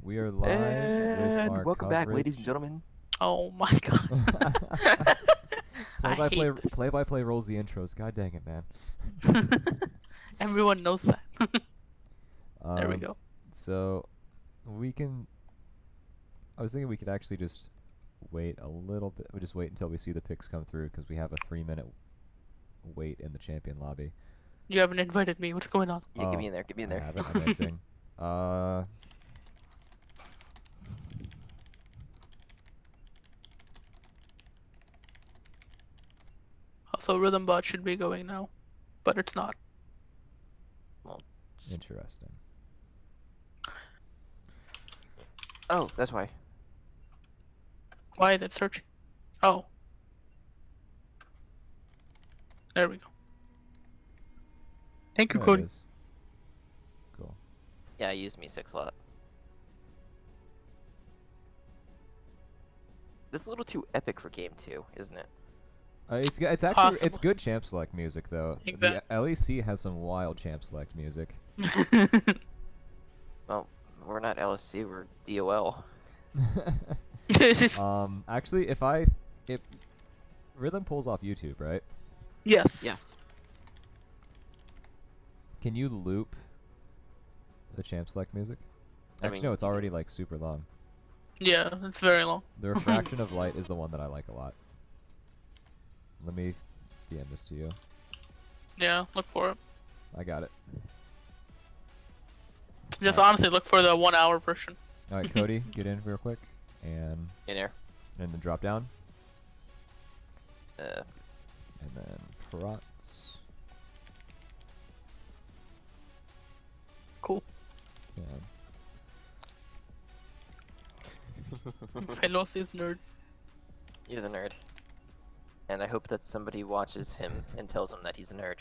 We are live with And our welcome back, ladies and coverage. gentlemen. Oh my god. I hate Play-by-play rolls the intros. God dang it, man. this. Everyone knows that. There we go. So we can. I was thinking we could actually just wait a little bit. We just wait until we see the picks come through because we have a 3-minute wait in the champion lobby. You haven't invited me. What's going on? Yeah, get me in there. Get me in I there. haven't. I'm entering. Also, Rhythm Bot should be going now, but it's not. Well, Interesting. oh, that's why. Why is it searching? Oh. There we go. Thank you, There it Cody. is. Cool. Yeah, I used me 6 a lot. This is a little too epic for game 2, isn't it? It's actually Possible. it's good champ select music though. The Exactly. LEC has some wild champ select music. Well, we're not LSC, we're DOL. Actually, if Rhythm pulls off YouTube, right? Yes. Yeah. Can you loop the champ select music? I Actually, mean, no, it's already like super long. Yeah, it's very long. The Refraction of Light is the one that I like a lot. Let me DM this to you. Yeah, look for it. I got it. Just Alright. honestly, look for the 1 hour version. All right, Cody, get in real quick, and In there. then drop down, Uh, and then Protts. Cool. Yeah. Pelos is nerd. he's a nerd. And I hope that somebody watches him and tells him that he's a nerd.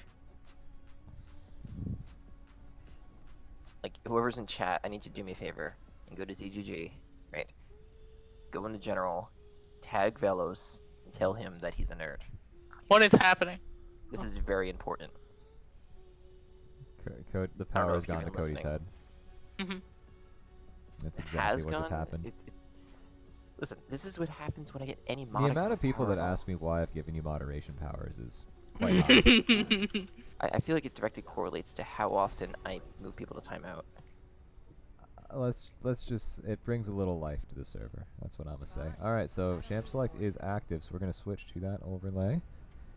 Like, whoever's in chat, I need you to do me a favor and go to ZGG, right? Go into general, tag Velos, and tell him that he's a nerd. What is happening? This is very important. The I don't power know has if you're gone to even Cody's listening. head. Mhm. That's Has exactly what gone. just happened. Listen, this is what happens when I get any The moniker amount of people power that at all. ask me why I've given you moderation powers is quite high. I feel like it directly correlates to how often I move people to timeout. Let's just, it brings a little life to the server. That's what I'm gonna say. All right, so champ select is active, so we're gonna switch to that overlay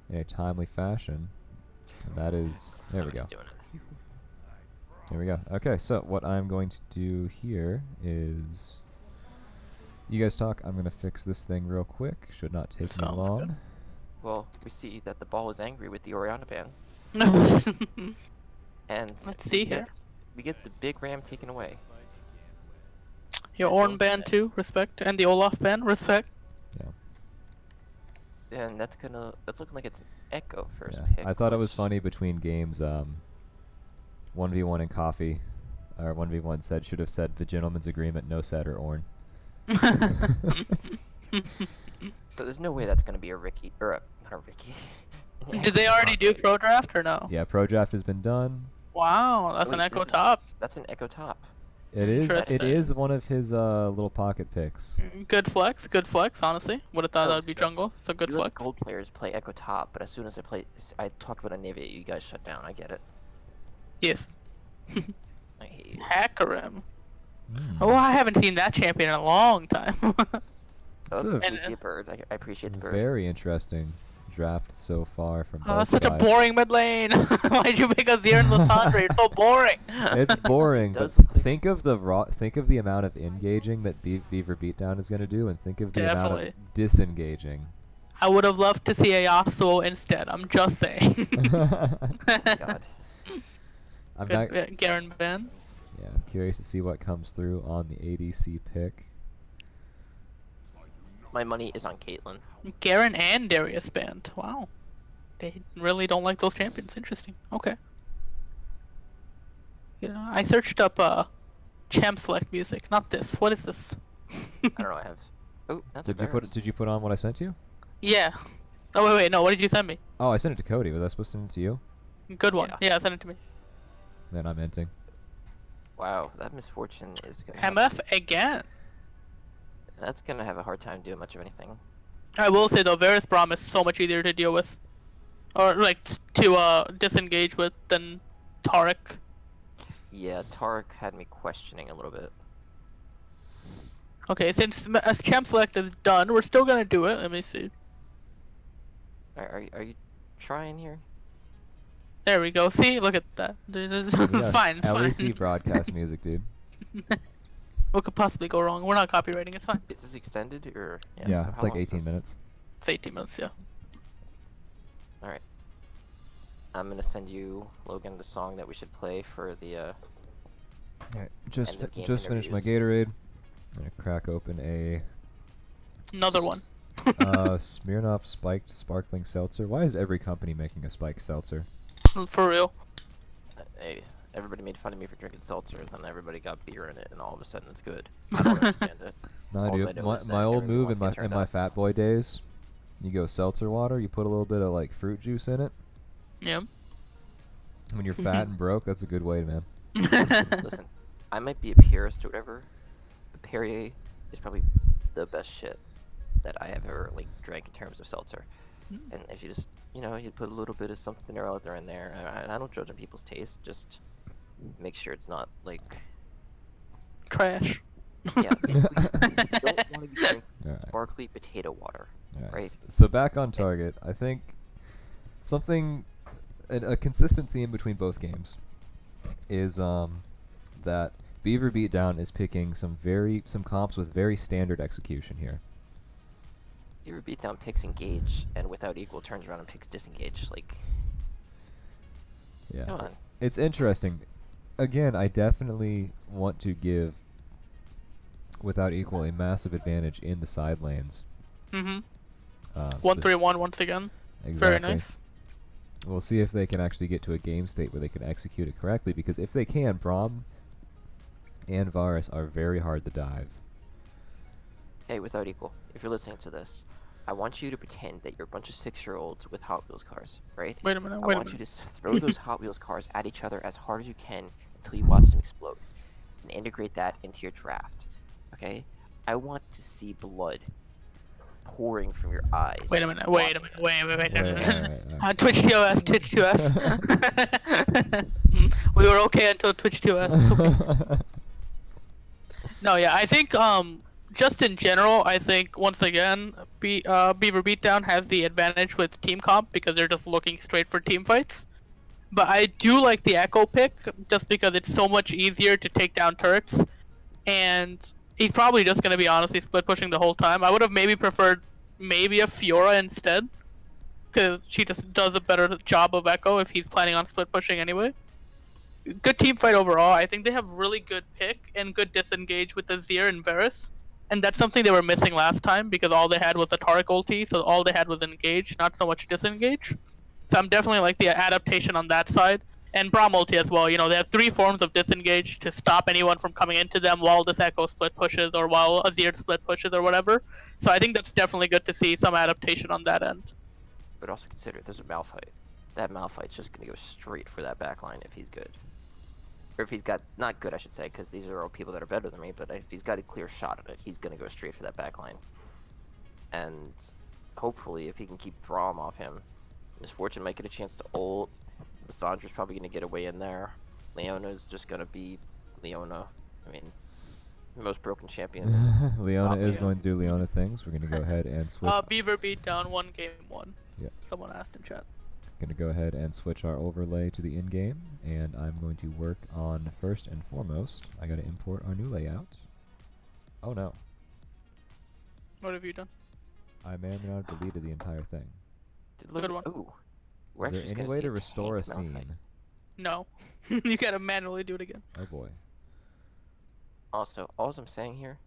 in a timely fashion. And that is, there we go. Somebody's doing it. There we go. Okay, so what I'm going to do here is, you guys talk. I'm gonna fix this thing real quick. Should not take me Sounds long. good. Well, we see that the ball is angry with the Oriana ban, and Let's see we get- here. We get the big ram taken away. Your I Orn will band say- too, respect. And the Olaf band, respect. And that's looking like it's an Echo first Yeah, pick. I thought it was which- funny between games. 1v1 in coffee, or 1v1 should have said the gentleman's agreement, no set or Orn. So there's no way that's gonna be a Ricky or not a Ricky. an Did they Echo already top, do right? pro draft or no? Yeah, pro draft has been done. Wow, that's an Wait, Echo this is- top. That's an Echo top. It is. It Interesting. is one of his little pocket picks. Good flex, honestly. Would have thought Oh, that would be so jungle, so good You let flex. the gold players play Echo top, but as soon as I talked about a Navy, you guys shut down. I get it. Yes. I hate you. Hacker him. Mm. Oh, I haven't seen that champion in a long time. That's Oh, a we see a bird. I appreciate the bird. very interesting draft so far from Oh, both such a sides. boring mid lane. Why'd you pick a Zir and Lissandra? You're so boring. It's boring, but does look like- think of the amount of engaging that Beaver Beatdown is going to do, and think of the amount Definitely. of disengaging. I would have loved to see a Yasuo instead. I'm just saying. God. I'm not. Good, Garen ban. Yeah, I'm curious to see what comes through on the ADC pick. My money is on Caitlyn. Garen and Darius banned. Wow. They really don't like those champions. Interesting. Okay. You know, I searched up champ select music. Not this. What is this? I don't know. I have. Oh, that's Did a you put Varus. Did you put on what I sent you? Yeah. Oh wait, no. What did you send me? Oh, I sent it to Cody. Was I supposed to send it to you? Good one. Yeah. Yeah, send it to me. Then I'm hinting. Wow, that misfortune is gonna. MF again. That's gonna have a hard time doing much of anything. I will say though, Varus Braum is so much easier to deal with, or like to disengage with than Taric. Yeah, Tarek had me questioning a little bit. Okay, since as champ select is done, we're still gonna do it. Let me see. Are you trying here? There we go. See, look at that. It's fine. It's LEC fine. broadcast music, dude. What could possibly go wrong? We're not copywriting. It's fine. Is this extended or? Yeah, so it's how like long is 18 this? minutes. It's 18 minutes. Yeah. All right. I'm gonna send you, Logan, the song that we should play for the. Alright, just End of game finished my interviews. Gatorade. I'm gonna crack open a Another one. Smirnoff spiked sparkling seltzer. Why is every company making a spiked seltzer? For real. Hey, everybody made fun of me for drinking seltzer, and then everybody got beer in it, and all of a sudden it's good. I don't understand it. No, Alls I dude. know My, is my that old every move once in my get turned in my up. fat boy days, you go seltzer water. You put a little bit of like fruit juice in it. Yeah. When you're fat and broke, that's a good way, man. Listen, I might be a purist or whatever, but Perrier is probably the best shit that I have ever like drank in terms of seltzer. And if you just, you put a little bit of something or other in there, I don't judge on people's taste. Just make sure it's not like, Trash. yeah, basically, you don't want to be drinking Alright. sparkly potato water, Alright, right? so back on target. I think something, a consistent theme between both games is that Beaver Beatdown is picking some comps with very standard execution here. Your beatdown picks engage, and without equal turns around and picks disengage. Like, Yeah, come on. it's interesting. Again, I definitely want to give without equal a massive advantage in the side lanes. Mhm. Uh, 1-3-1 once again. Exactly. Very nice. We'll see if they can actually get to a game state where they can execute it correctly, because if they can, Braum and Varus are very hard to dive. Hey, without equal, if you're listening to this, I want you to pretend that you're a bunch of 6-year-olds with Hot Wheels cars, right? Wait a minute. I Wait a want you minute. to throw those Hot Wheels cars at each other as hard as you can until you watch them explode, and integrate that into your draft. Okay? I want to see blood pouring from your eyes. Wait a minute. Wait a minute. Wait. Alright. Twitch TOS. Twitch TOS. We were okay until Twitch TOS. It's okay. No, yeah, I think just in general, I think once again, Beaver Beatdown has the advantage with team comp because they're just looking straight for team fights. But I do like the Echo pick just because it's so much easier to take down turrets, and he's probably just gonna be honestly split pushing the whole time. I would have maybe preferred a Fiora instead, because she just does a better job of Echo if he's planning on split pushing anyway. Good team fight overall. I think they have really good pick and good disengage with Azir and Varus. And that's something they were missing last time because all they had was the Taric ulti, so all they had was engage, not so much disengage. So I'm definitely like the adaptation on that side. And Braum ulti as well. They have 3 forms of disengage to stop anyone from coming into them while this Echo split pushes or while Azir split pushes or whatever. So I think that's definitely good to see some adaptation on that end. But also consider there's a Malphite. That Malphite's just gonna go straight for that backline if he's good. Or if he's got, not good I should say, because these are all people that are better than me, but if he's got a clear shot at it, he's going to go straight for that backline. And hopefully, if he can keep Braum off him, Misfortune might get a chance to ult. Lissandra's probably going to get away in there. Leona's just going to be Leona. I mean, most broken champion. Leona is going to do Leona things. We're going to go ahead and switch. Beaver Beatdown 1 game 1. Yeah. Someone asked in chat. Going to go ahead and switch our overlay to the in-game, and I'm going to work on, first and foremost, I got to import our new layout. Oh no. What have you done? I may have now deleted the entire thing. Good one. Ooh. We're Is actually there just any gonna way see to restore a tank Malphite. scene? No. You gotta manually do it again. Oh boy. Also, all I'm saying here,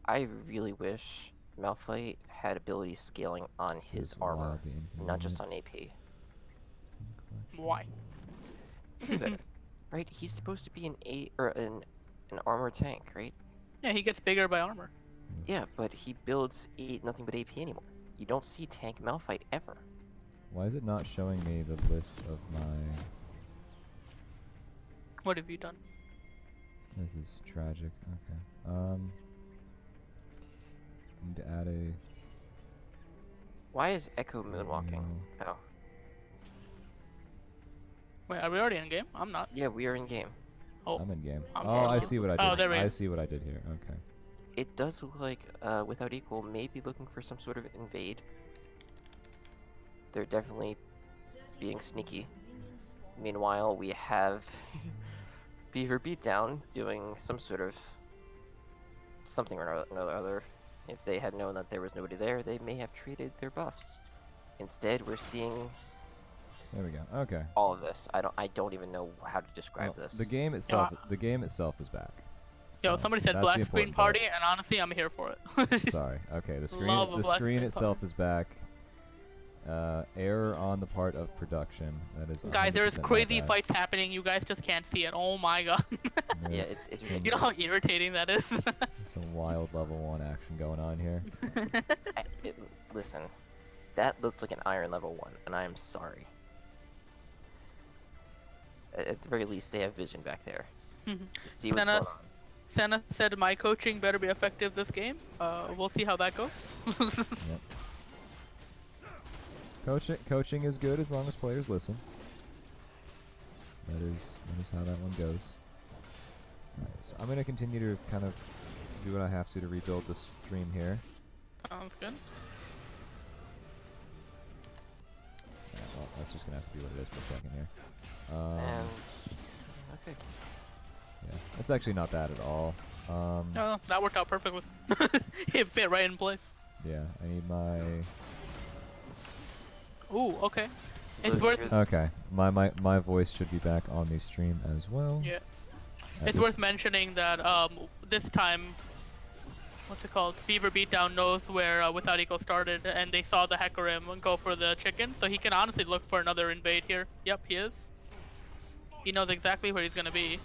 I really wish Malphite had ability scaling on This his is armor, wildly not just inconvenient. on AP. Scene collection. Why? Think about it, right? He's supposed to be an armor tank, right? Yeah, he gets bigger by armor. Yeah, but he builds nothing but AP anymore. You don't see tank Malphite ever. Why is it not showing me the list of my... What have you done? This is tragic. Okay. Need to add a. Why is Echo moonwalking? Oh. Wait, are we already in game? I'm not. Yeah, we are in game. Oh, I'm in game. I'm Oh, I sure. see what I did. Oh, there we I go. see what I did here. Okay. It does look like Without Equal may be looking for some sort of invade. They're definitely being sneaky. Meanwhile, we have Beaver Beatdown doing some sort of something or other. If they had known that there was nobody there, they may have traded their buffs. Instead, we're seeing There we go. Okay. all of this. I don't even know how to describe Well, this. the game itself. The game itself is back. Yo, So somebody said that's black the screen important part. party, and honestly, I'm here for it. Sorry. Okay. The screen. Love a The black screen screen itself party. is back. Error on the part of production. That is. Guys, there's 100% my crazy bad. fights happening. You guys just can't see it. Oh my god. Yeah, There's it's some, You know how irritating that is? some wild level 1 action going on here. Listen, that looked like an iron level 1, and I am sorry. At the very least, they have vision back there. To see what's going on. Senna said my coaching better be effective this game. We'll see how that goes. Yep. Coaching is good as long as players listen. That is how that one goes. Alright, so I'm gonna continue to kind of do what I have to rebuild the stream here. Sounds good. Yeah, well, that's just gonna have to be what it is for a second here. And okay. Yeah, it's actually not bad at all. No, that worked out perfectly. It fit right in place. Yeah, I need my. Ooh, okay. It's Look, worth Okay, my voice should be back on the stream as well. yeah. At It's this- worth mentioning that this time, what's it called? Beaver Beatdown knows where Without Equal started, and they saw the Hecarim and go for the chicken, so he can honestly look for another invade here. Yep, he is. He knows exactly where he's gonna be.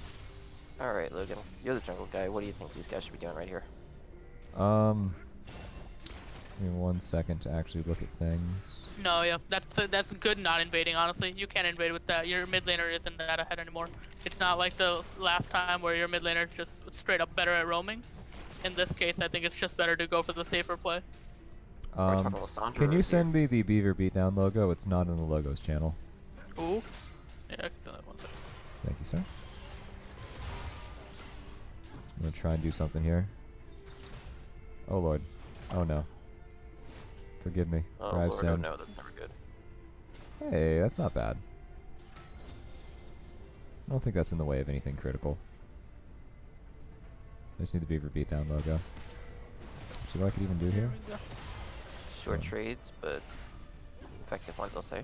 All right, Logan, you're the jungle guy. What do you think these guys should be doing right here? Give me 1 second to actually look at things. No, yeah, that's good not invading, honestly. You can't invade with that. Your mid laner isn't that ahead anymore. It's not like the last time where your mid laner is just straight up better at roaming. In this case, I think it's just better to go for the safer play. Are we talking Lissandra Can or you here? send me the Beaver Beatdown logo? It's not in the logos channel. Ooh. Yeah, I can send that 1 second. Thank you, sir. I'm gonna try and do something here. Oh lord. Oh no. Forgive me. Oh, Drive Lord, oh send. no, that's never good. Hey, that's not bad. I don't think that's in the way of anything critical. I just need the Beaver Beatdown logo. See what I could even do here? we go. Short Yeah. trades, but effective ones, I'll say.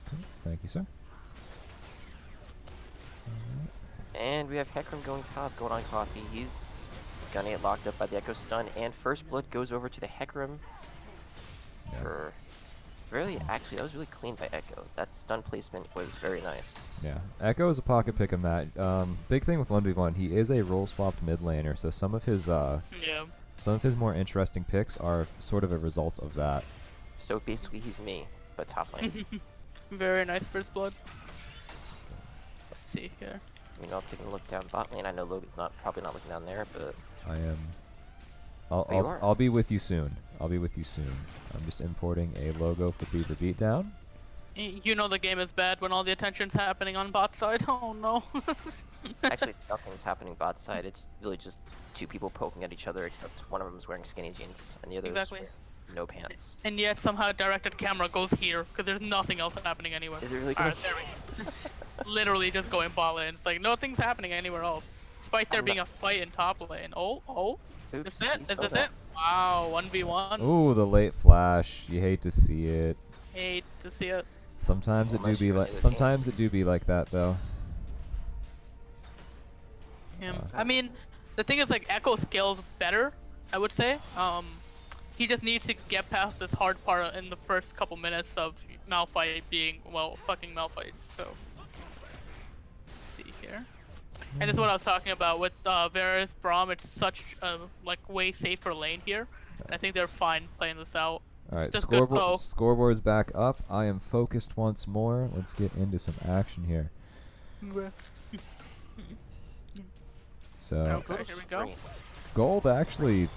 Okay, thank you, sir. And we have Hecarim going top, going on coffee. He's gonna get locked up by the Echo Stun, and First Blood goes over to the Hecarim Yeah. for really, actually, that was really clean by Echo. That stun placement was very nice. Yeah. Echo is a pocket pick of Matt. Big thing with 1v1, he is a role swapped mid laner, so some of his Yeah. more interesting picks are sort of a result of that. So basically, he's me, but top lane. Very nice first blood. Let's see here. Meanwhile, taking a look down bot lane. I know Logan's probably not looking down there, but I am. Oh, you are? I'll be with you soon. I'll be with you soon. I'm just importing a logo for Beaver Beatdown. You know the game is bad when all the attention's happening on bot side. Oh no. actually, nothing's happening bot side. It's really just two people poking at each other, except one of them is wearing skinny jeans, and the other Exactly. is wearing no pants. And yet somehow directed camera goes here because there's nothing else happening anywhere. Is it really Alright, good? there we go. Literally just going bot lane. It's like nothing's happening anywhere else. Despite there I'm being not- a fight in top lane. Oh. Oops, Is it? you Is saw this that. it? Wow, 1v1. Ooh, the late flash. You hate to see it. Hate to see it. Sometimes it do Unless be you're like. into the Sometimes it do be like that though. Yeah. I mean, the thing is like Echo scales better, I would say. He just needs to get past this hard part in the first couple minutes of Malphite being, well, fucking Malphite. So, let's see here. And this is what I was talking about with Varus, Braum. It's such a like way safer lane here, and I think they're fine playing this out. All right, Just good scoreboard's back up. I am focused once more. Let's get into some action here. So Okay, here we go. Strange. gold actually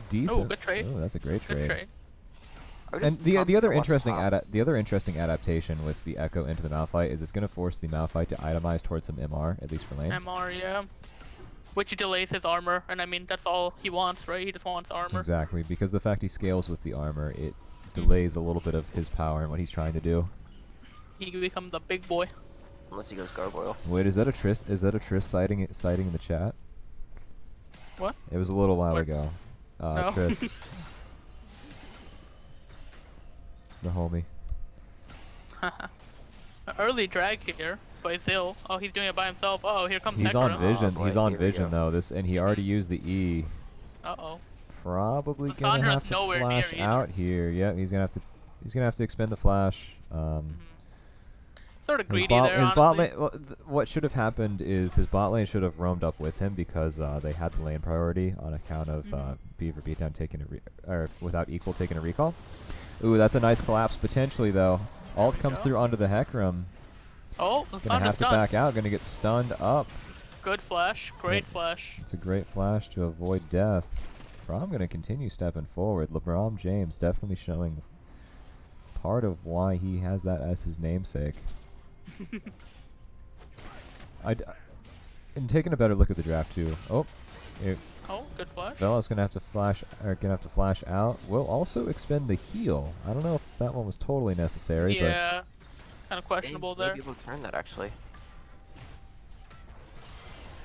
decent. good trade. Oh, that's a great Good trade. trade. I would And just the constantly other watch interesting top. the other interesting adaptation with the Echo into the Malphite is it's going to force the Malphite to itemize towards some MR, at least for lane. MR, yeah. Which delays his armor, and I mean that's all he wants, right? He just wants armor. Exactly, because the fact he scales with the armor, it Mhm. delays a little bit of his power and what he's trying to do. He becomes a big boy. Unless he goes gargoyle. Wait, is that a Trist? Is that a Trist sighting in the chat? What? It was a little while Where? ago. No. Trist, the homie. Early drag here by Zill. Oh, he's doing it by himself. Oh, here comes He's Hecarim. on vision. boy, He's on here we vision go. though. And he already used the E. Uh-oh. Probably gonna Lissandra's have to nowhere near flash either. out here. Yeah, he's gonna have to expend the flash. Sort of His greedy bot, there, his bot honestly. lane. Well, what should have happened is his bot lane should have roamed up with him because they had the lane priority on account of Beaver Beatdown taking or without equal taking a recall. Ooh, that's a nice collapse potentially though. Alt we comes go. through onto the Hecarim. Oh, Gonna Lissandra's have to done. back out. Gonna get stunned up. Good flash. Great Yep. flash. It's a great flash to avoid death. Braum gonna continue stepping forward. LeBron James definitely showing part of why he has that as his namesake. And taking a better look at the draft too. Oh, Oh, good flash. Vela's gonna have to flash out. Will also expend the heal. I don't know if that one was totally necessary, Yeah. Kind of questionable Maybe there. able to turn that actually.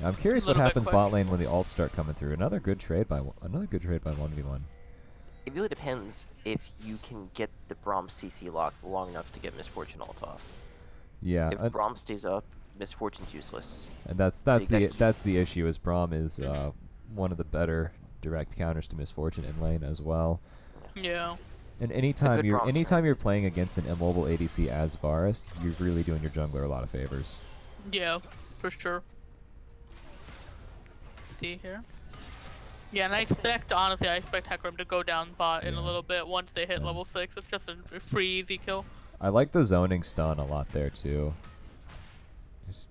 but I'm curious what Little bit happens bot lane when the alts start coming through. Another good trade by 1v1. It really depends if you can get the Braum CC locked long enough to get Misfortune ult off. Yeah, If Braum stays up, Misfortune's useless. and that's So you the gotta keep- issue is Braum is one of the better direct counters to Misfortune in lane as well. Yeah. And good anytime Braum turns. you're playing against an immobile ADC as Varus, you're really doing your jungler a lot of favors. Yeah, for sure. See here. Yeah, and I expect Hecarim to go down bot in a Yeah. little bit once they hit Yeah. level 6. It's just a free easy kill. I like the zoning stun a lot there too. Just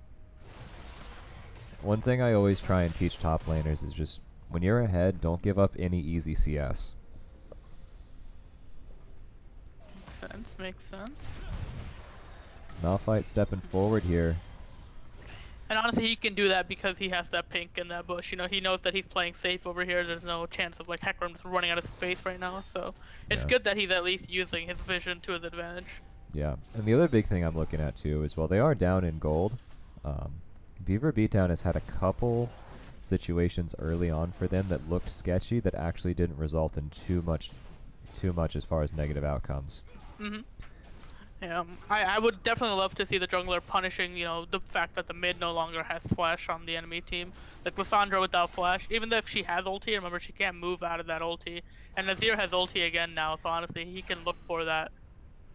one thing I always try and teach top laners is just when you're ahead, don't give up any easy CS. Makes sense. Malphite stepping forward here. And honestly, he can do that because he has that pink in that bush. You know, he knows that he's playing safe over here. There's no chance of like Hecarim just running out of space right now. So it's Yeah. good that he's at least using his vision to his advantage. Yeah, and the other big thing I'm looking at too is while they are down in gold, Beaver Beatdown has had a couple situations early on for them that looked sketchy that actually didn't result in too much as far as negative outcomes. Yeah, I would definitely love to see the jungler punishing, you know, the fact that the mid no longer has flash on the enemy team. Like Lissandra without flash, even if she has ulti, remember she can't move out of that ulti. And Nazir has ulti again now, so honestly he can look for that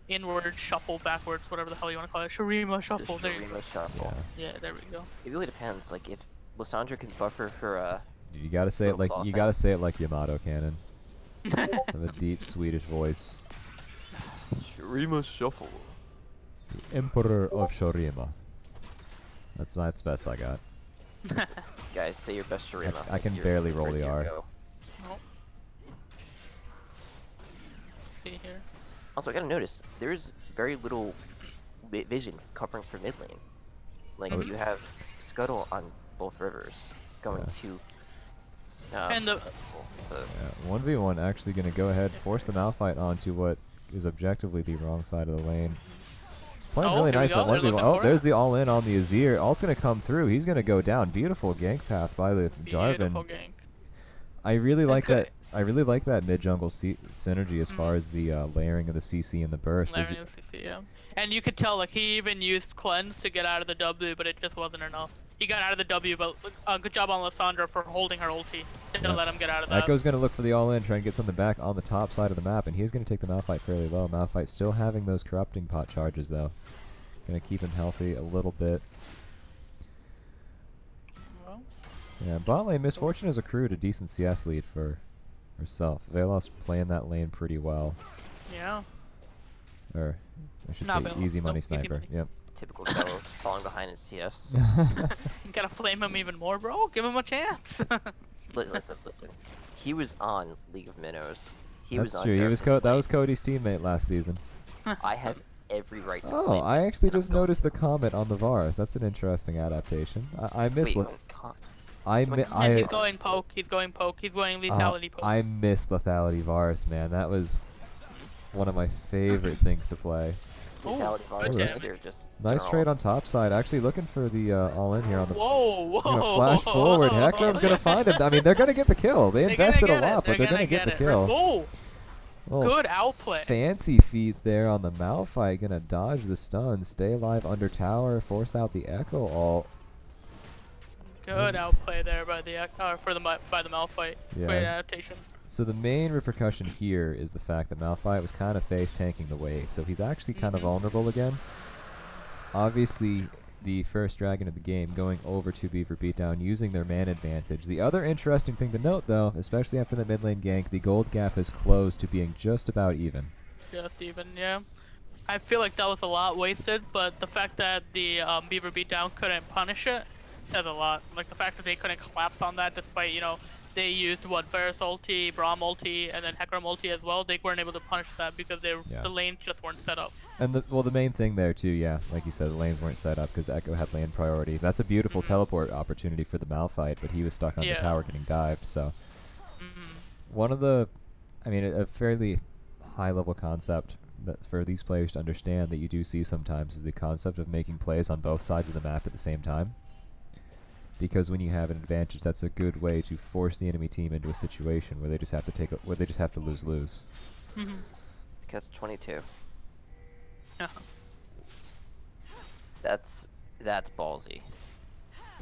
inward shuffle, backwards, whatever the hell you want to call it. Shurima shuffle, there you go. Shuffle. Yeah. Yeah, there we go. It really depends. Like if Lissandra can buffer her You gotta say it Little like claw you thing. gotta say it like Yamato Cannon. Have a deep Swedish voice. Shurima shuffle. The Emperor of Shurima. That's best I got. Guys, say your best Shurima. I can You're barely the roll first the year R. go. Nope. See here. Also, I gotta notice there's very little vision covering for mid lane. Like Oh. you have Scuttle on both rivers going to. And the Yeah, 1v1 actually gonna go ahead, force the Malphite onto what is objectively the wrong side of the lane. Playing Oh, really here we nice go, that they're 1v1. looking Oh, for there's it. the all-in on the Azir. Alt's gonna come through. He's gonna go down. Beautiful gank path by the Jarvan. beautiful gank. I really like good. that. I really like that mid-jungle synergy as far as the layering of the CC and the burst. Larry with CC, yeah. And you could tell, like, he even used cleanse to get out of the W, but it just wasn't enough. He got out of the W, but good job on Lissandra for holding her ulti. Didn't Yeah. let him get out of that. Echo's gonna look for the all-in, try and get something back on the top side of the map, and he's gonna take the Malphite fairly low. Malphite still having those corrupting pot charges though. Gonna keep him healthy a little bit. Well, Yeah, bot lane Misfortune has accrued a decent CS lead for herself. Velos playing that lane pretty well. yeah. Or I should Not say Velos, easy money nope, easy sniper. money. Yep. Typical Kello falling behind in CS. You gotta flame him even more, bro. Give him a chance. Listen. He was on League of Minnows. He was That's on true. He was Darkness that Lane. was Cody's teammate last season. I have every right to Oh, flame I him, actually and I'm just going noticed the to. comment on the Varus. That's an interesting adaptation. I miss Wait, And he's going poke. He's going poke. He's going lethality poke. I miss lethality Varus, man. That was one of my favorite things to play. Lethality Varus, damage. they're just Nice general. trade on top side. Actually looking for the all-in here on the... Whoa! Gonna flash forward. Heckram's gonna find him. I mean, they're gonna get the kill. They invested a lot, but they're gonna get the kill. Oh, Little good outplay. fancy feat there on the Malphite. Gonna dodge the stun, stay alive under tower, force out the Echo ult. Good outplay there by the by the Malphite. Yeah. Great adaptation. So the main repercussion here is the fact that Malphite was kind of face tanking the wave, so he's actually kind of vulnerable again. Obviously, the first dragon of the game going over to Beaver Beatdown using their man advantage. The other interesting thing to note, though, especially after the mid lane gank, the gold gap has closed to being just about even. Just even, yeah. I feel like that was a lot wasted, but the fact that the Beaver Beatdown couldn't punish it says a lot. Like the fact that they couldn't collapse on that, despite they used Varus ulti, Braum ulti, and then Hecarim ulti as well. They weren't able to punish that because the lanes just weren't set up. And the main thing there too, yeah, like you said, the lanes weren't set up because Echo had lane priority. That's a beautiful teleport opportunity for the Malphite, but he was stuck on the tower getting dived. So one of the, I mean, a fairly high level concept that for these players to understand that you do see sometimes is the concept of making plays on both sides of the map at the same time. Because when you have an advantage, that's a good way to force the enemy team into a situation where they just have to lose. Because 22. Uh-huh. That's ballsy.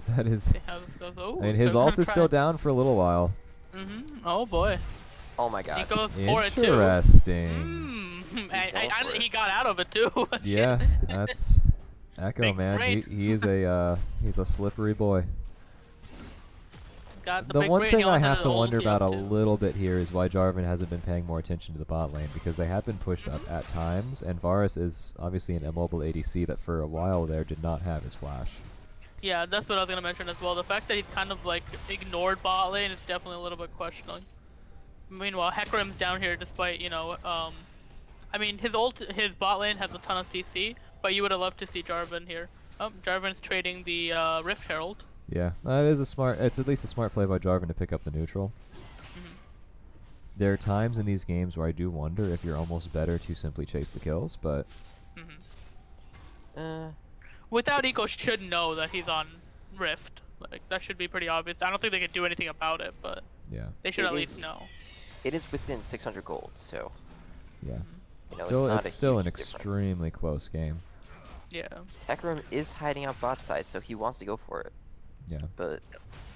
That is. See how this goes. Oh, I mean, his ult is still down for a little while. Oh boy. Oh my god. He goes for it too. Interesting. He got out of it too. Yeah, that's Echo, Big man. brain. He's a slippery boy. Got The big one brain, thing he I also have has to an wonder ulti about a up too. little bit here is why Jarvan hasn't been paying more attention to the bot lane, because they have been pushed up at times, and Varus is obviously an immobile ADC that for a while there did not have his flash. Yeah, that's what I was gonna mention as well. The fact that he's kind of like ignored bot lane is definitely a little bit questioning. Meanwhile, Hecarim's down here despite, I mean, his bot lane has a ton of CC, but you would have loved to see Jarvan here. Oh, Jarvan's trading the Rift Herald. Yeah, it's at least a smart play by Jarvan to pick up the neutral. There are times in these games where I do wonder if you're almost better to simply chase the kills, but... Without Eco should know that he's on Rift. Like, that should be pretty obvious. I don't think they could do anything about it, but yeah, they should at least know. It is within 600 gold, so... Yeah. It's It's still an huge difference. extremely close game. Yeah. Hecarim is hiding out bot side, so he wants to go for it. Yeah. But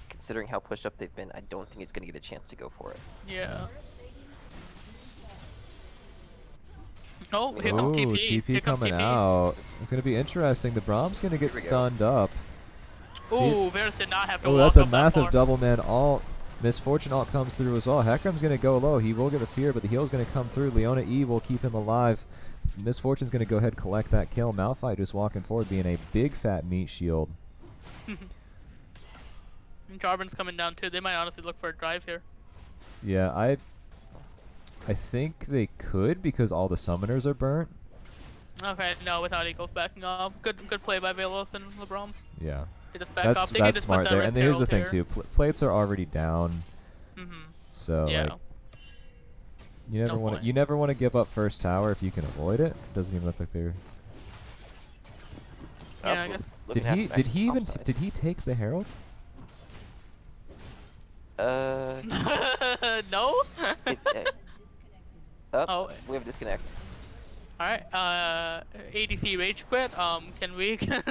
considering how pushed up they've been, I don't think he's going to get a chance to go for it. Yeah. Oh, here Ooh, comes TP. TP Here comes coming TP. out. It's going to be interesting. The Brahm's going to get Here we go. stunned up. Ooh, Varus did not have to Oh, walk that's a up that massive far. double man ult. Misfortune ult comes through as well. Hecarim's going to go low. He will get a fear, but the heal's going to come through. Leona E will keep him alive. Misfortune's going to go ahead and collect that kill. Malphite just walking forward, being a big fat meat shield. And Jarvan's coming down too. They might honestly look for a drive here. Yeah, I think they could because all the summoners are burnt. Okay, no, without Eagles backing off. Good play by Velos and LeBron. Yeah. They just back off. That's They can just put smart that there. Rift And here's the Herald thing here. too. Plates are already down. So Yeah. like, you never No want point. to give up first tower if you can avoid it. Doesn't even look like they're. Yeah, I guess. Did he take the herald? No? Oh, we have disconnect. Alright, ADC rage quit. Can we can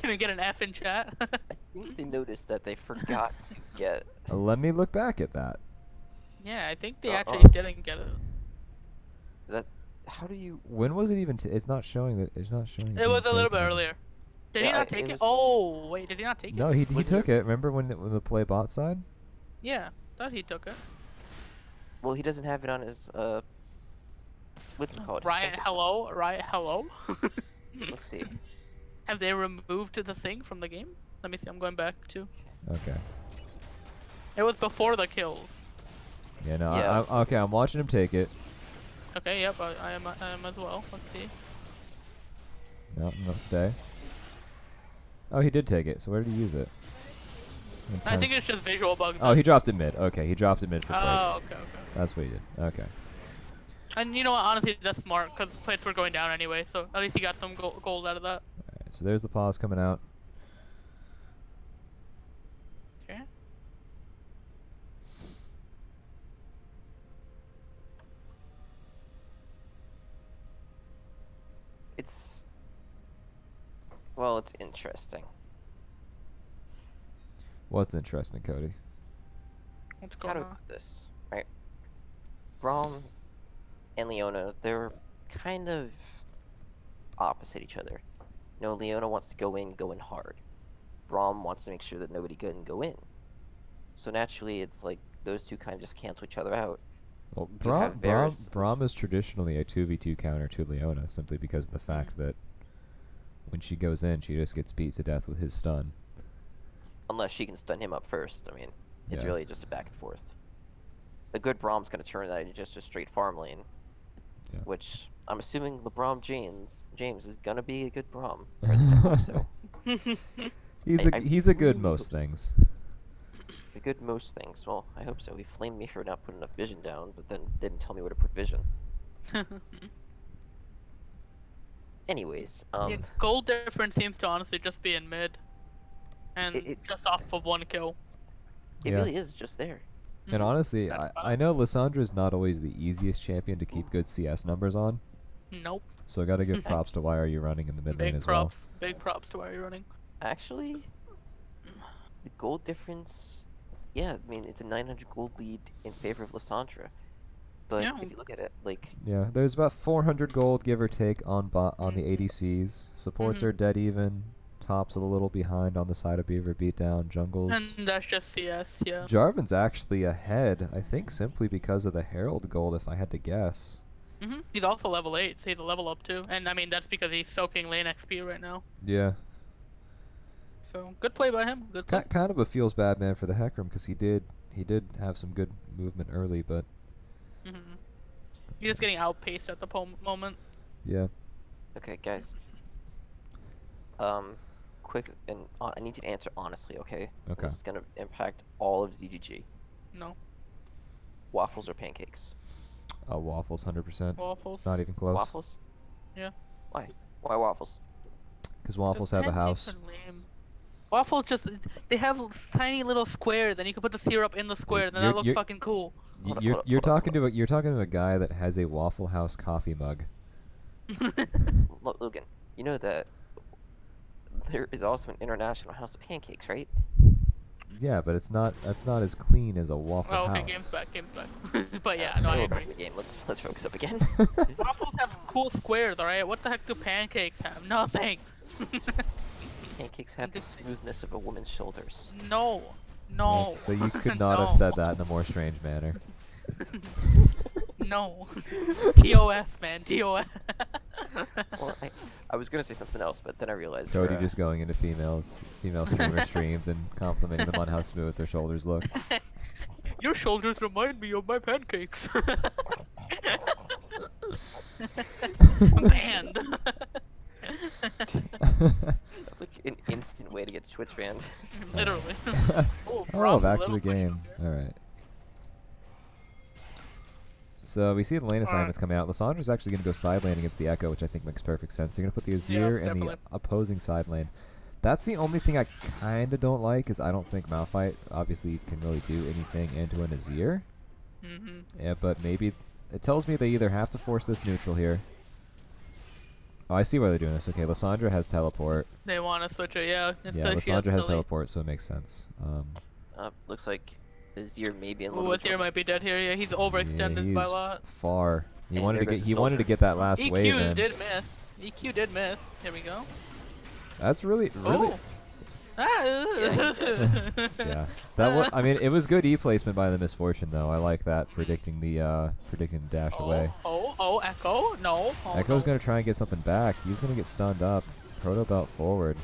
we get an F in chat? I think they noticed that they forgot to get... Let me look back at that. Yeah, I think they actually didn't get it. That... How do you... When was it even? It's not showing that. It's not showing. It was a little bit earlier. Did he not take it? Oh, wait, did he not take it? No, he Was took it. Remember when the play bot side? Yeah, thought he took it. Well, he doesn't have it on his, what's it called? Riot hello? Riot hello? Let's see. Have they removed the thing from the game? Let me see. I'm going back to. Okay. It was before the kills. Yeah, no, Yeah. okay, I'm watching him take it. Okay, yep, I am as well. Let's see. No, no, stay. Oh, he did take it, so where did he use it? I think it's just visual bugs. Oh, he dropped it mid. Okay, he dropped it mid for plates. Oh, okay, okay. That's what he did. Okay. And you know what? Honestly, that's smart because plates were going down anyway. So at least he got some gold out of that. Alright, so there's the pause coming out. Okay. It's well, it's interesting. What's interesting, Cody? What's How going to on? put this, right? Braum and Leona, they're kind of opposite each other. You know, Leona wants to go in hard. Braum wants to make sure that nobody can go in. So naturally, it's like those two kind of just cancel each other out. Well, You have various- Braum is traditionally a 2v2 counter to Leona, simply because of the fact that when she goes in, she just gets beat to death with his stun. Unless she can stun him up first. I mean, it's Yeah. really just a back and forth. A good Braum's going to turn that into just a straight farm lane. Yeah. Which, I'm assuming LeBron James is going to be a good Braum. Or at least I hope so. He's a good really most hope so. things. A good most things. Well, I hope so. He flamed me for not putting enough vision down, but then didn't tell me where to put vision. Anyways, Yeah, gold difference seems to honestly just be in mid, and It- just off of one kill. it Yeah. really is just there. And honestly, That's I know Lissandra's not always the easiest champion to keep good CS numbers on, Nope. so I gotta give props to why are you running in the mid lane Big as well. props. Big props to why you're running. Actually, the gold difference, yeah, I mean, it's a 900 gold lead in favor of Lissandra. But Yeah. if you look at it, like, Yeah, there's about 400 gold, give or take, on the ADCs. Supports Mhm. are dead even. Tops a little behind on the side of Beaver Beatdown. Jungles. And that's just CS, yeah. Jarvan's actually ahead, I think simply because of the Herald gold, if I had to guess. He's also level 8, so he's a level up too. And I mean, that's because he's soaking lane XP right now. Yeah. So, good play by him. Good It's play. kind of a feels bad man for the Hecarim because he did have some good movement early, but He's just getting outpaced at the moment. yeah. okay, guys. Quick, and I need to answer honestly, okay? Okay. This is gonna impact all of ZGG. No. Waffles or pancakes? Waffles, 100%. Waffles. Not even close. Waffles? Yeah. Why? Why waffles? Because waffles Those have a pancakes house. are lame. Waffles just, they have tiny little squares, and you can put the syrup in the square, and then that looks you're- fucking cool. Hold up, You're hold up, you're hold up, talking to you're talking to a guy that has a Waffle House coffee mug. Logan, you know that there is also an international house of pancakes, right? Yeah, but that's not as clean as a Waffle Oh, okay, House. game's back. But yeah, no, I We'll agree. back in the game. Let's focus up again. Waffles have cool squares, alright? What the heck do pancakes have? Nothing. Pancakes have the smoothness of a woman's shoulders. No. No. But you could not have No. said that in a more strange manner. No. TOF, man. TOF. Well, I was gonna say something else, but then I realized. Cody just going into female streamer streams and complimenting them on how smooth their shoulders look. Your shoulders remind me of my pancakes. Banned. That's like an instant way to get Twitch banned. Literally. Oh, back to little the game. Alright. So we see the lane assignments coming out. Lissandra's actually going to go side lane against the Echo, which I think makes perfect sense. You're going to put the Azir in the definitely. opposing side lane. That's the only thing I kind of don't like, is I don't think Malphite obviously can really do anything into an Azir. Yeah, but maybe it tells me they either have to force this neutral here. Oh, I see why they're doing this. Okay, Lissandra has teleport. They want to switch it, yeah. Yeah, Lissandra has teleport, so it makes sense. Looks like Azir may be in a Ooh, little bit of Azir trouble. might be dead here. Yeah, he's overextended by a lot. Far. He And wanted to there get goes the wanted to soldier. get that last wave EQ in. did miss. EQ did miss. Here we go. That's really Oh. Ah. yeah. That was, I mean, it was good E placement by the Misfortune though. I like that predicting the dash away. Oh, Echo? No. Oh, Echo's no. gonna try and get something back. He's gonna get stunned up. Proto Belt forward.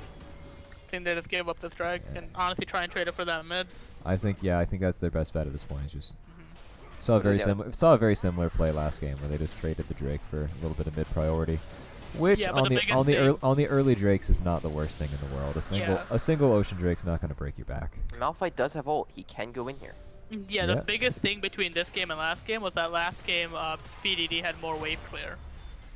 I think they just gave up this drag and honestly try and trade it for that mid. I think that's their best bet at this point. It's just saw a What are very they doing? similar play last game where they just traded the Drake for a little bit of mid priority, which Yeah, but on the the biggest on the thing- on the early Drakes is not the worst thing in the world. A single Ocean Drake's not going to break your back. Malphite does have ult. He can go in here. Yeah, the Yeah. biggest thing between this game and last game was that last game BDD had more wave clear.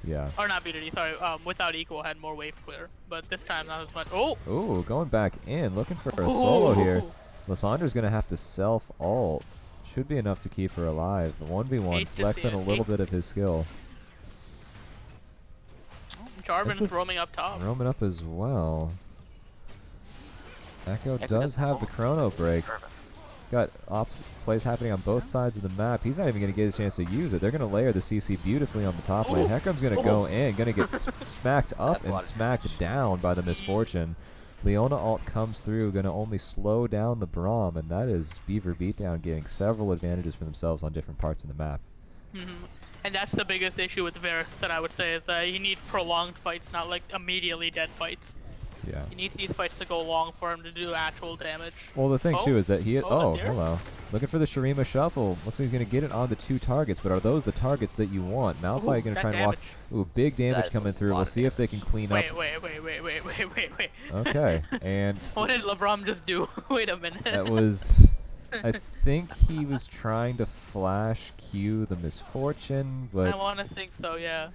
Yeah. Or not BDD, sorry, without equal had more wave clear. But this time not as much. Oh! Ooh, going back in, looking for a solo here. Lysandra's going to have to self-ult. Should be enough to keep her alive. 1v1, flexing a little bit of his skill. Jarvan's roaming up top. Roaming up as well. Echo Echo does does have ult. the chrono break. Jarvan. Got opposite plays happening on both sides of the map. He's not even going to get his chance to use it. They're going to layer the CC beautifully on the top lane. Heckram's going to go in, going to get smacked up That's a and lot of smacked down by the Misfortune. Leona ult comes through, going to only slow down the Braum, and that is Beaver Beatdown getting several advantages for themselves on different parts of the map. And that's the biggest issue with Varus that I would say is that you need prolonged fights, not like immediately dead fights. Yeah. You need these fights to go long for him to do actual damage. Well, the thing too is that he. Oh, that's here? Hello. Looking for the Shurima shuffle. Looks like he's going to get it on the 2 targets, but are those the targets that you want? Malphite going to try and walk. Ooh, big damage That's coming a through. lot We'll of see if they can clean up. Wait. Okay, and What did LeBron just do? Wait a minute. that was. I think he was trying to flash Q the Misfortune, I but want to think so, yeah.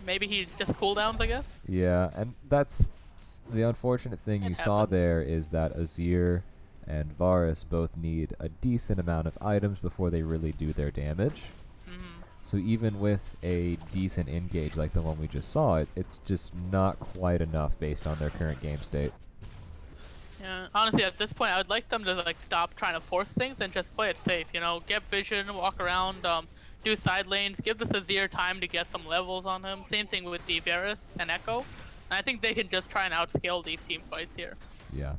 Maybe he just cooldowns, I guess? yeah, and that's the unfortunate thing you saw happens. there is that Azir and Varus both need a decent amount of items before they really do their damage. So even with a decent engage like the one we just saw, it's just not quite enough based on their current game state. Yeah, honestly, at this point, I would like them to like stop trying to force things and just play it safe. You know, get vision, walk around, do side lanes, give this Azir time to get some levels on him. Same thing with the Varus and Echo. And I think they can just try and outscale these team fights here. Yeah.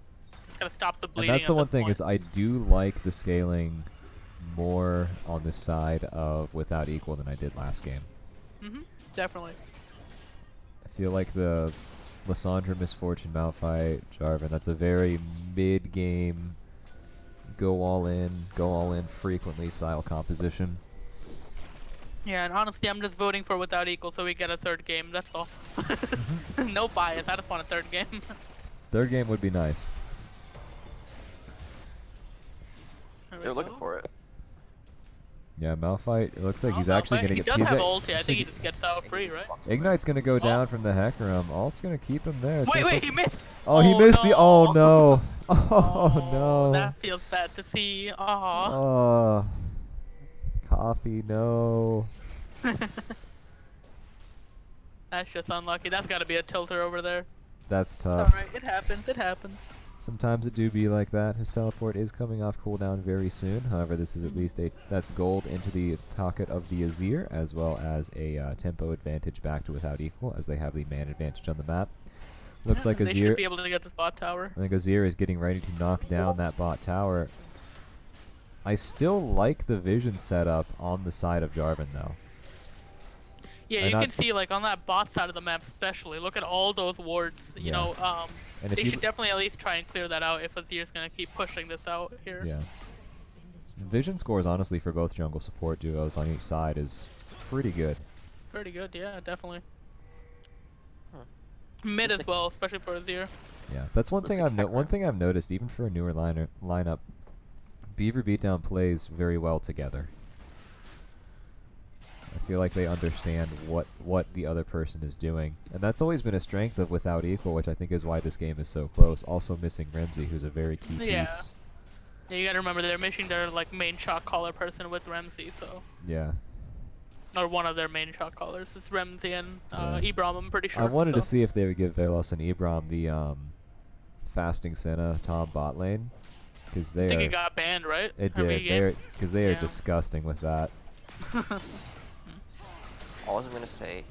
Just gotta stop the And bleeding. that's the at one this thing point. is I do like the scaling more on the side of without equal than I did last game. Definitely. I feel like the Lysandra, Misfortune, Malphite, Jarvan, that's a very mid-game, go all in frequently style composition. Yeah, and honestly, I'm just voting for without equal so we get a third game. That's all. No bias. I just want a third game. Third game would be nice. There we They're looking go. for it. Yeah, Malphite, it looks like he's Oh, actually Malphite, going to he get... does he's have a- ulti. I looks think he like just gets out free, right? Ignite's going to go down from the Hecarim. Alt's going to keep him there. It's gonna Wait, put- he missed! Oh, he missed the... Oh, no. Oh, Oh, no. that feels bad to see. Aw. Oh. Coffee, no. That's just unlucky. That's gotta be a tilter over there. That's tough. Alright, it happens, it happens. Sometimes it do be like that. His teleport is coming off cooldown very soon. However, this is at least that's gold into the pocket of the Azir, as well as a tempo advantage back to without equal, as they have the man advantage on the map. Looks like They Azir. should be able to get this bot tower. I think Azir is getting ready to knock down that bot tower. I still like the vision setup on the side of Jarvan, though. Yeah, And you not- can see like on that bot side of the map especially, look at all those wards, you Yeah. know, And if they you should definitely at least try and clear that out if Azir's gonna keep pushing this out here. Yeah. Vision scores, honestly, for both jungle support duos on each side is pretty good. Pretty good, yeah, definitely. Mid as well, especially for Azir. Yeah, that's one Looks thing like one Hecarim. thing I've noticed, even for a newer lineup. Beaver Beatdown plays very well together. I feel like they understand what the other person is doing, and that's always been a strength of Without Equal, which I think is why this game is so close. Also missing Remzi, who's a very key Yeah. piece. Yeah, you gotta remember they're missing their like main shot caller person with Ramsey, so Yeah. or one of their main shot callers is Ramsey and Yeah. Ibram, I'm pretty sure. I wanted to so. see if they would give Velos and Ibram the fasting Senna Tom bot lane, because they I think are it got banned, right? it Every did game? because they are Yeah. disgusting with that. All I'm gonna say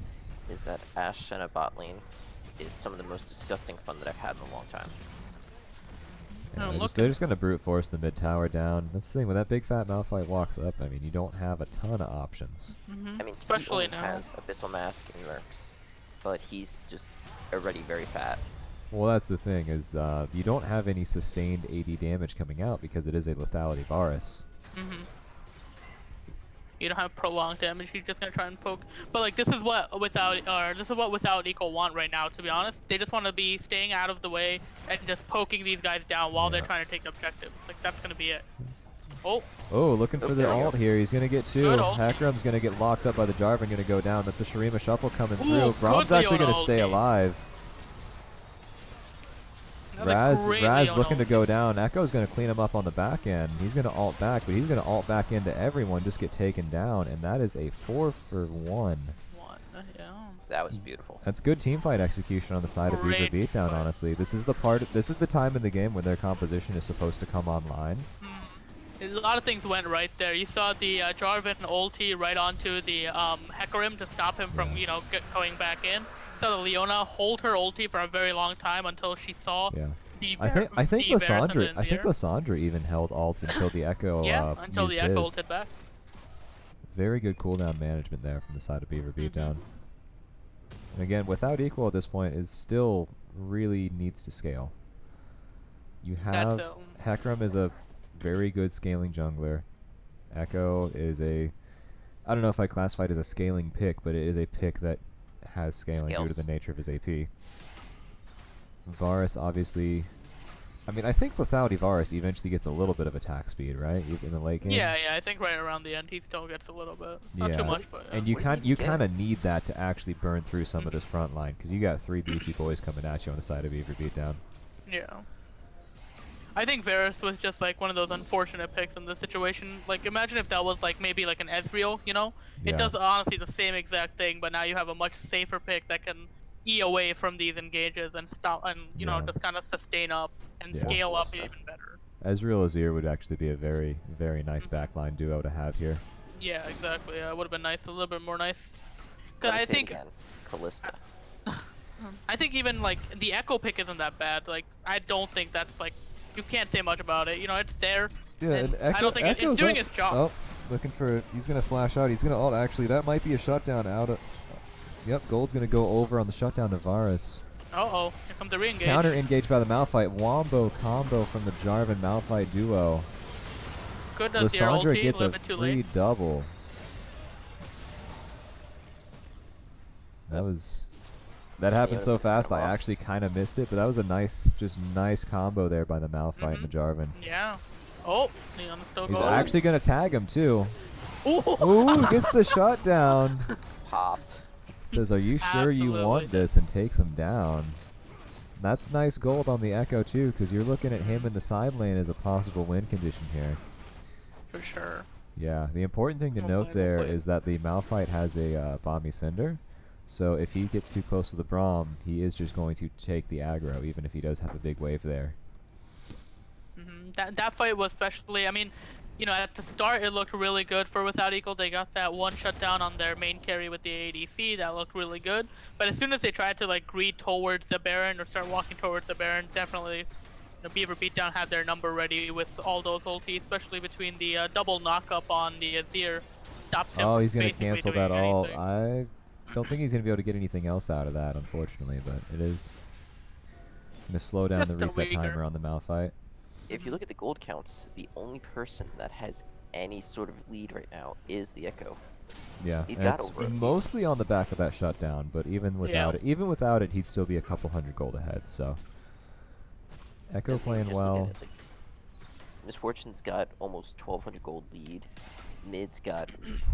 is that Ashe Senna bot lane is some of the most disgusting fun that I've had in a long time. Yeah, Oh, they're just gonna brute force the mid tower down. That's the thing, when that big fat Malphite walks up, I mean, you don't have a ton of options. I mean, Especially he only now. has Abyssal Mask and Mercs, but he's just already very fat. Well, that's the thing, is you don't have any sustained AD damage coming out because it is a lethality virus. You don't have prolonged damage. You're just gonna try and poke. But like this is what without equal want right now. To be honest, they just want to be staying out of the way and just poking these guys down while they're trying to take the objective. Like that's gonna be it. Oh. Oh, looking for the there we ult go. here. He's gonna get two. Good ult. Hackrum's gonna get locked up by the Jarvan, gonna go down. That's a Shurima shuffle coming Ooh, through. Brom's good actually gonna Leona stay ulti. alive. Another great Raz Leona looking to ulti. go down. Echo's going to clean him up on the back end. He's going to ult back, but he's going to ult back into everyone, just get taken down, and that is a 4-for-1. Yeah. That was beautiful. That's good teamfight execution on the side of Beaver Great Beatdown, fight. honestly. This is the time in the game when their composition is supposed to come online. A lot of things went right there. You saw the Jarvan ulti right onto the Hecarim to stop him from, going back in. You saw the Leona hold her ulti for a very long time until she saw Yeah. the I think the Varus and Lissandra, the I think Azir. Lissandra even held ult until the Echo Yeah, until used the Echo his. ulted back. Very good cooldown management there from the side of Beaver Beatdown. And again, without equal at this point is still really needs to scale. You have Hecarim is a very good scaling jungler. Echo is a, I don't know if I classify it as a scaling pick, but it is a pick that has scaling due to the nature of his AP. Varus obviously, I mean, I think lethality Varus eventually gets a little bit of attack speed, right? In the late game. Yeah, I think right around the end he still gets a little bit. Not too much, but And you kind of need that to actually burn through some of this front line, because you got 3 beefy boys coming at you on the side of Beaver Beatdown. yeah. I think Varus was just like one of those unfortunate picks in this situation. Like imagine if that was like maybe like an Ezreal, Yeah. It does honestly the same exact thing, but now you have a much safer pick that can E away from these engages and stop and just kind of sustain up and scale up even better. Ezreal Azir would actually be a very, very nice backline duo to have here. Yeah, exactly. Yeah, it would have been nice, a little bit more nice. Let me I say it think again. Callista. I think even like the Echo pick isn't that bad. Like I don't think that's like you can't say much about it. It's there. Yeah, and Echo, I don't think it's Echo's doing up. its job. Oh, looking for, he's going to flash out. He's going to ult. Actually, that might be a shutdown out of, yep, Gold's going to go over on the shutdown to Varus. Uh-oh, here comes the re-engage. Counter engaged by the Malphite. Wombo combo from the Jarvan Malphite duo. Good does your Lissandra ulti, gets a a little bit too free late. double. That happened so fast, I actually kind of missed it, but that was a nice combo there by the Malphite and the Jarvan. Yeah. Oh, Leon still He's going. actually going to tag him too. Ooh, Ooh, gets the shutdown. Popped. Says, are you sure you Absolutely. want this, and takes him down. That's nice gold on the Echo too, because you're looking at him in the side lane as a possible win condition here. For sure. Yeah, the important thing to note there is that the Malphite has a Bomby Cinder, so if he gets too close to the Braum, he is just going to take the aggro, even if he does have a big wave there. That fight was especially, I mean, at the start it looked really good for Without Equal. They got that one shutdown on their main carry with the ADC. That looked really good. But as soon as they tried to like greed towards the Baron or start walking towards the Baron, definitely Beaver Beatdown had their number ready with all those ultis, especially between the double knock-up on the Azir. Stopped him Oh, from he's going to basically cancel doing that ult. anything. I don't think he's going to be able to get anything else out of that, unfortunately, but it is going to slow down Just the a reset weaker. timer on the Malphite. If you look at the gold counts, the only person that has any sort of lead right now is the Echo. Yeah, He's and got it's over it. mostly on the back of that shutdown, but even without it, he'd still be a couple hundred gold ahead. So Echo playing Just look at well. it, like, Misfortune's got almost 1,200 gold lead. Mid's got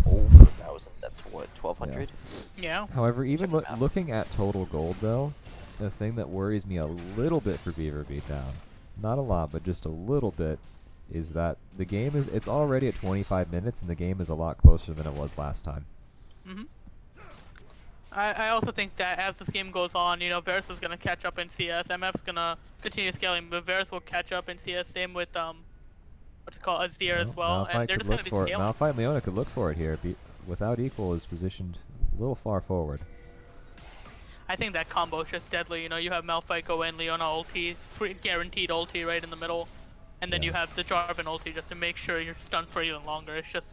over 1,000. That's what, 1,200? Yeah. However, even Check them out. looking at total gold though, the thing that worries me a little bit for Beaver Beatdown, not a lot, but just a little bit, is that the game it's already at 25 minutes and the game is a lot closer than it was last time. I also think that as this game goes on, Varus is gonna catch up in CS. MF's gonna continue scaling, but Varus will catch up in CS. Same with what's it called, Azir as well, Malphite and they're could just look gonna be for it. scaling. Malphite and Leona could look for it here. Without Equal is positioned a little far forward. I think that combo is just deadly. You have Malphite go in, Leona ulti, free, guaranteed ulti right in the middle, and then you have the Jarvan ulti just to make sure you're stunned for even longer. It's just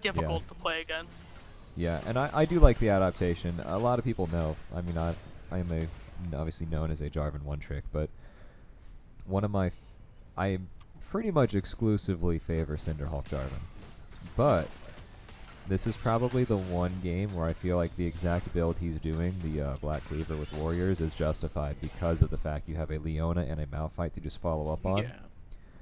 difficult to play against. Yeah, and I do like the adaptation. A lot of people know. I mean, I am obviously known as a Jarvan one trick, but one of my I pretty much exclusively favor Cinderhawk Jarvan. But this is probably the one game where I feel like the exact build he's doing, the Black Cleaver with Warriors, is justified because of the fact you have a Leona and a Malphite to just follow up on. Yeah.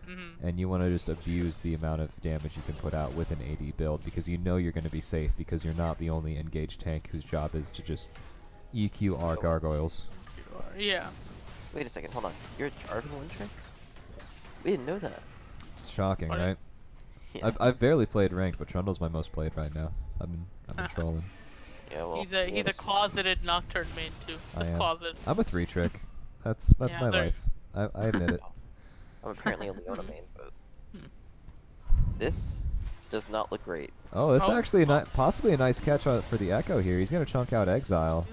Mm-hmm. And you want to just abuse the amount of damage you can put out with an AD build because you know you're going to be safe because you're not the only engaged tank whose job is to just EQ our gargoyles. Yeah. Wait a second, hold on. You're a Jarvan one trick? We didn't know that. It's shocking, What? right? Yeah. I've barely played ranked, but Trundle's my most played right now. I've been trolling. Yeah, well, He's a closeted Nocturne main too. I Just am. closet. I'm a 3-trick. That's Yeah, my there- life. I admit it. I'm apparently a Leona main, but Hmm. this does not look great. Oh, this is Oh. actually possibly a nice catch for the Echo here. He's going to chunk out Exile.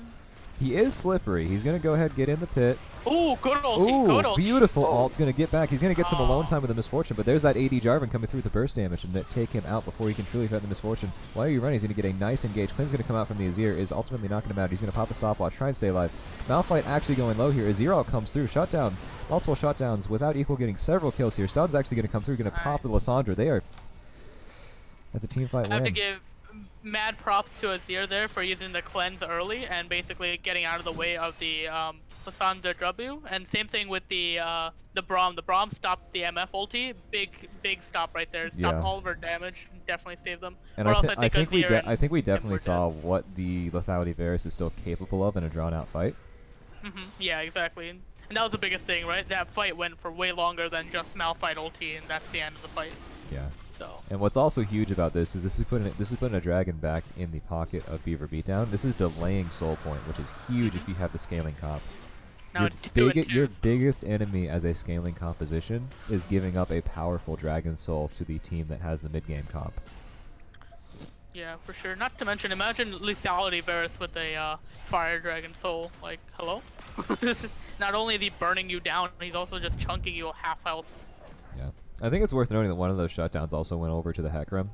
He is slippery. He's going to go ahead and get in the pit. Ooh, good ulti. Good Ooh, ulti. beautiful Oh. alt's going to get back. He's going to get some alone Oh. time with the Misfortune, but there's that AD Jarvan coming through with the burst damage and take him out before he can truly threaten the Misfortune. Why are you running? He's going to get a nice engage. Clint's going to come out from the Azir. Is ultimately not going to matter. He's going to pop a stopwatch, try and stay alive. Malphite actually going low here. Azir ult comes through. Shutdown. Multiple shutdowns without Equal getting several kills here. Stun's actually going to come through, going to pop the Lissandra. They are... That's a team fight I have to win. give mad props to Azir there for using the cleanse early and basically getting out of the way of the Lissandra W. And same thing with the Braum. The Braum stopped the MF ulti. Big stop right there. It stopped Yeah. all of her damage. Definitely saved them. And Or I, else I think we Azir I think we definitely were saw what the lethality Varus is still capable of in a drawn-out fight. Yeah, exactly. And that was the biggest thing, right? That fight went for way longer than just Malphite ulti, and that's the end of the fight. Yeah. So. And what's also huge about this is this is putting a dragon back in the pocket of Beaver Beatdown. This is delaying Soul Point, which is huge if you have the scaling comp. Now it's 2 and 2. Your biggest enemy as a scaling composition is giving up a powerful Dragon Soul to the team that has the mid-game comp. Yeah, for sure. Not to mention, imagine lethality Varus with a Fire Dragon Soul. Like, hello? Not only is he burning you down, he's also just chunking you half health. Yeah. I think it's worth noting that one of those shutdowns also went over to the Hecarim.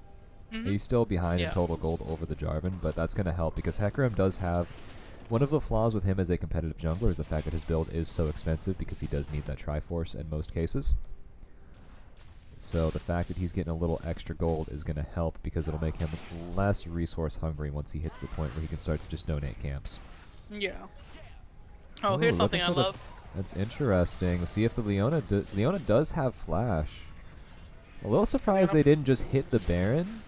He's still behind in Yeah. total gold over the Jarvan, but that's going to help because Hecarim does have... One of the flaws with him as a competitive jungler is the fact that his build is so expensive because he does need that Triforce in most cases. So the fact that he's getting a little extra gold is going to help because it'll make him less resource hungry once he hits the point where he can start to just donate camps. Yeah. Oh, Ooh, here's something looking I for the- love. That's interesting. We'll see if the Leona does have flash. A little surprised they didn't just hit the Baron.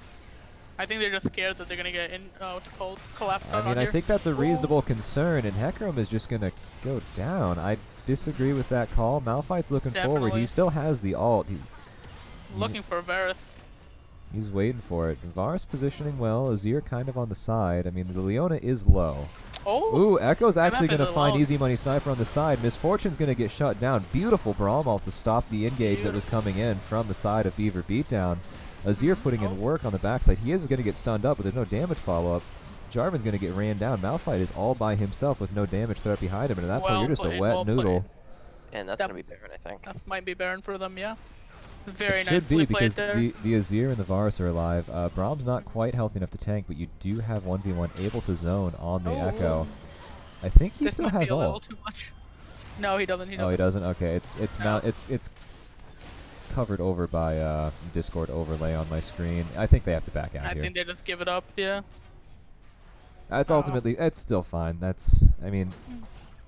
I think they're just scared that they're gonna get collapse I on mean, I here. think that's a reasonable concern, and Hecarim is just going to go down. I disagree with that call. Malphite's looking forward. He Definitely. still has the ult. Looking for Varus. He's waiting for it. Varus positioning well. Azir kind of on the side. I mean, the Leona is low. Oh! Ooh, Echo's actually MF is going to find alone. Easy Money Sniper on the side. Misfortune's going to get shut down. Beautiful Braum ult to stop the engage that was coming in from the side of Beaver Beatdown. Azir putting in work on the backside. He is going to get stunned up, but there's no damage follow-up. Jarvan's going to get ran down. Malphite is all by himself with no damage threat behind him, and at that point, Well you're just a played, wet well noodle. And that's That- gonna be Baron, I think. That might be Baron for them, yeah. Very It should nicely be played because there. the Azir and the Varus are alive. Braum's not quite healthy enough to tank, but you do have 1v1 able to zone on the Oh. Echo. I think he This still might has be a little ult. too much. No, he doesn't. Oh, he doesn't. Okay, it's No. it's covered over by Discord overlay on my screen. I think they have to back out I here. think they just give it up, yeah. That's Oh. ultimately it's still fine. I mean,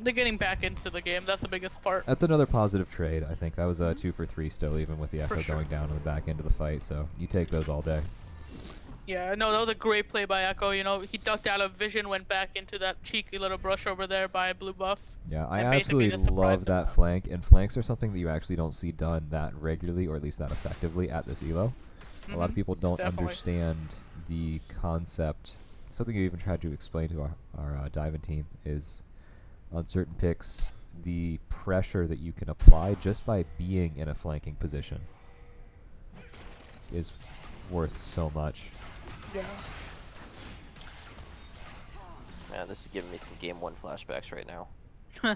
They're getting back into the game. That's the biggest part. that's another positive trade. I think that was a 2 for 3 still, even with the Echo sure. going down on the back end of the fight. So you take those all day. Yeah, no, that was a great play by Echo. You know, he ducked out of vision, went back into that cheeky little brush over there by Blue Buff. Yeah, I And basically absolutely just surprised love him. that flank, and flanks are something that you actually don't see done that regularly, or at least that effectively at this elo. A lot of people don't definitely. understand the concept. Something you even tried to explain to our diving team is on certain picks, the pressure that you can apply just by being in a flanking position is worth so much. Yeah. Man, this is giving me some Game 1 flashbacks right now. Well,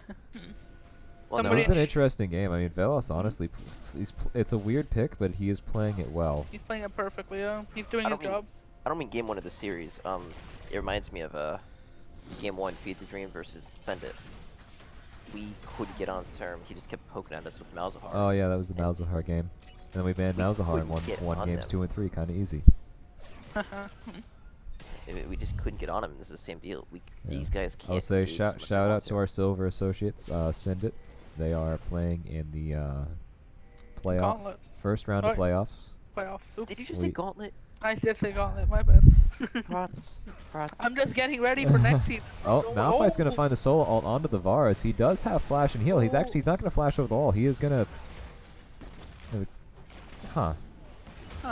It Somebody- was an interesting game. I mean, Velos honestly, it's a weird pick, but he is playing it well. He's playing it perfectly, yeah. He's doing I his don't mean- job. I don't mean Game 1 of the series. It reminds me of Game 1, Feed the Dream versus Send It. We couldn't get on Serm. He just kept poking at us with Malzahar. Oh yeah, that was the Malzahar game. And then we banned Malzahar and couldn't get won on games them. 2 and 3, kind of easy. We just couldn't get on him. This is the same deal. Yeah. These guys can't. I'll say engage as shout much as they out want to our Silver Associates, Send It. They are playing in the playoff Gauntlet. first round of playoffs. Playoffs. Oops. Did you just say Gauntlet? I did say Gauntlet. My bad. Protts. I'm just getting ready for next season. Oh, Malphite's gonna find the solo ult onto the Varus. He does have flash and heal. He's not gonna flash over the wall. He is gonna. Huh.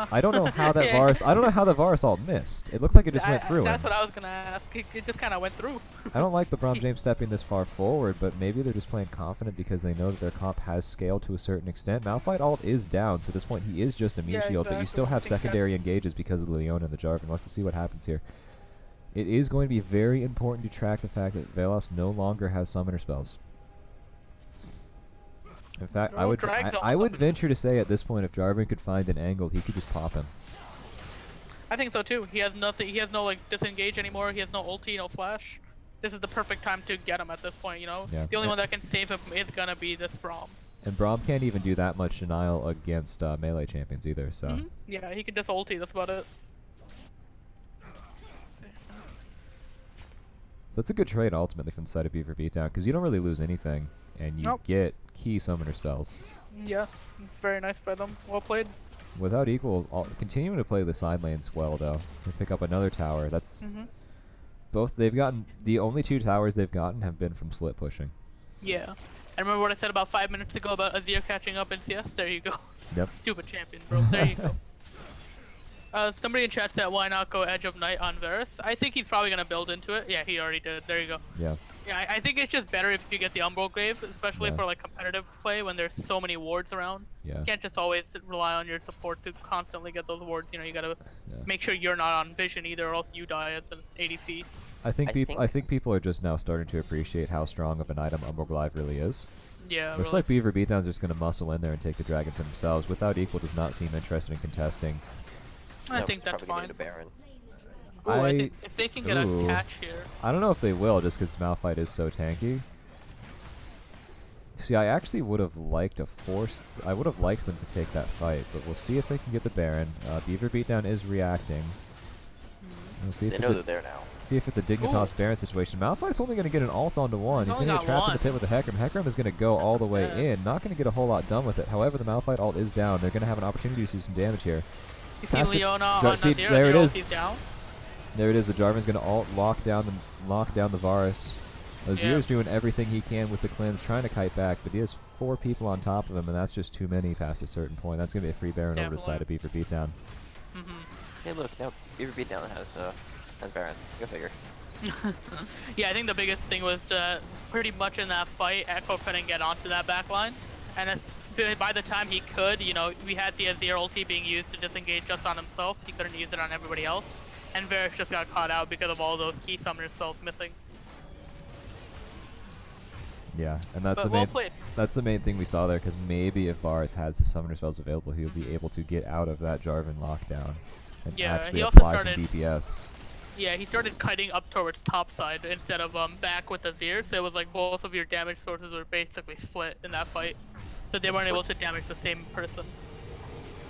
I don't know how that Varus. I don't know how the Varus ult missed. It looked like it just went through him. That's what I was gonna ask. It just kind of went through. I don't like LeBron James stepping this far forward, but maybe they're just playing confident because they know that their comp has scaled to a certain extent. Malphite ult is down, so at this point he is just a meat shield, but you still have secondary engages because of the Leona and the Jarvan. We'll have to see what happens here. It is going to be very important to track the fact that Velos no longer has summoner spells. In fact, I would venture to say at this point, if Jarvan could find an angle, he could just pop him. I think so too. He has nothing. He has no like disengage anymore. He has no ulti, no flash. This is the perfect time to get him at this point. You know, the only one that can save him is gonna be this Braum. And Braum can't even do that much denial against melee champions either. So yeah, he can just ulti. That's about it. So that's a good trade ultimately from the side of Beaver Beatdown because you don't really lose anything and you get key summoner spells. Yes, it's very nice by them. Well played. Without equal, continuing to play the side lanes well though. They pick up another tower. That's both. They've gotten the only 2 towers they've gotten have been from slit pushing. Yeah, I remember what I said about 5 minutes ago about Azir catching up in CS. There you go. Yep. Stupid champion, bro. There you go. Somebody in chat said, why not go Edge of Night on Varus? I think he's probably going to build into it. Yeah, he already did. There you go. Yeah. Yeah, I think it's just better if you get the Umbral Grave, especially for like competitive play when there's so many wards around. Yeah. You can't just always rely on your support to constantly get those wards. You know, you gotta make sure you're not on vision either, or else you die as an ADC. I think people are just now starting to appreciate how strong of an item Umbral Glaive really is. Yeah. Looks like Beaver Beatdown's just going to muscle in there and take the dragon for themselves. Without equal does not seem interested in contesting. I think that's fine. Ooh, I think if they can get a catch here. I don't know if they will, just because Malphite is so tanky. See, I actually would have liked I would have liked them to take that fight, but we'll see if they can get the Baron. Beaver Beatdown is reacting. We'll see if see if it's a Dignitas Baron situation. Malphite's only going to get an ult onto one. He's going to get trapped in the pit with the Hecarim. Hecarim is going to go all the way in. Not going to get a whole lot done with it. However, the Malphite ult is down. They're going to have an opportunity to do some damage here. You see Leona on Nazir, there it is. Down. There it is. The Jarvan's going to ult lock down the Varus. Azir's doing everything he can with the cleanse, trying to kite back, but he has 4 people on top of him, and that's just too many past a certain point. That's going to be a free Baron over to the side of Beaver Beatdown. Hey, look, now Beaver Beatdown has Baron. Go figure. Yeah, I think the biggest thing was pretty much in that fight, Echo couldn't get onto that backline, and by the time he could, you know, we had the Azir ulti being used to disengage just on himself. He couldn't use it on everybody else, and Varus just got caught out because of all those key summoner spells missing. Yeah, and that's the main thing we saw there, because maybe if Varus has the summoner spells available, he'll be able to get out of that Jarvan lockdown and actually apply some DPS. Yeah, he started kiting up towards top side instead of back with Azir, so it was like both of your damage sources were basically split in that fight. So they weren't able to damage the same person.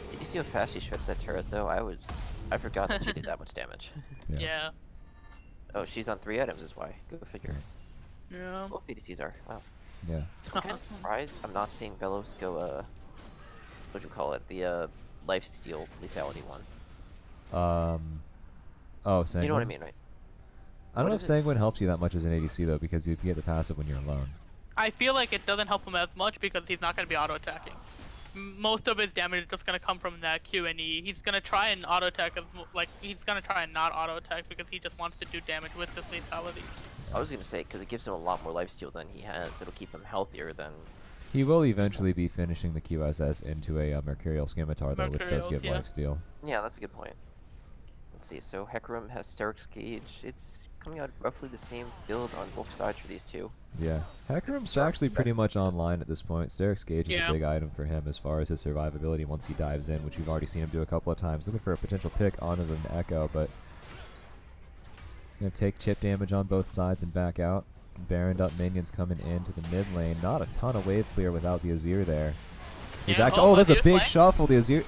Did you see how fast she shredded that turret though? I forgot that she did that much damage. Yeah. Oh, she's on 3 items is why. Go figure. Yeah. Both ADCs are. Wow. Yeah. I'm kind of surprised I'm not seeing Velos go, what'd you call it? The, lifesteal lethality one. Oh, Sanguine? You know what I mean, right? I don't know if Sanguine helps you that much as an ADC, though, because you can get the passive when you're alone. I feel like it doesn't help him as much because he's not going to be auto-attacking. Most of his damage is just going to come from that Q and E. He's going to try and auto-attack, he's going to try and not auto-attack because he just wants to do damage with this lethality. I was going to say, because it gives him a lot more lifesteal than he has. It'll keep him healthier than... He will eventually be finishing the QSS into a Mercurial Scimitar, though, which does give lifesteal. Yeah, that's a good point. Let's see, so Hecarim has Steric's Cage. It's coming out roughly the same build on both sides for these two. Yeah, Hecarim's actually pretty much online at this point. Steric's Gauge is a big item for him as far as his survivability once he dives in, which we've already seen him do a couple of times. Looking for a potential pick onto the Echo, but Gonna take chip damage on both sides and back out. Baroned up minions coming into the mid lane. Not a ton of wave clear without the Azir there. He's Yeah, actually, oh, that's a Azir's big playing. shuffle. The Azir,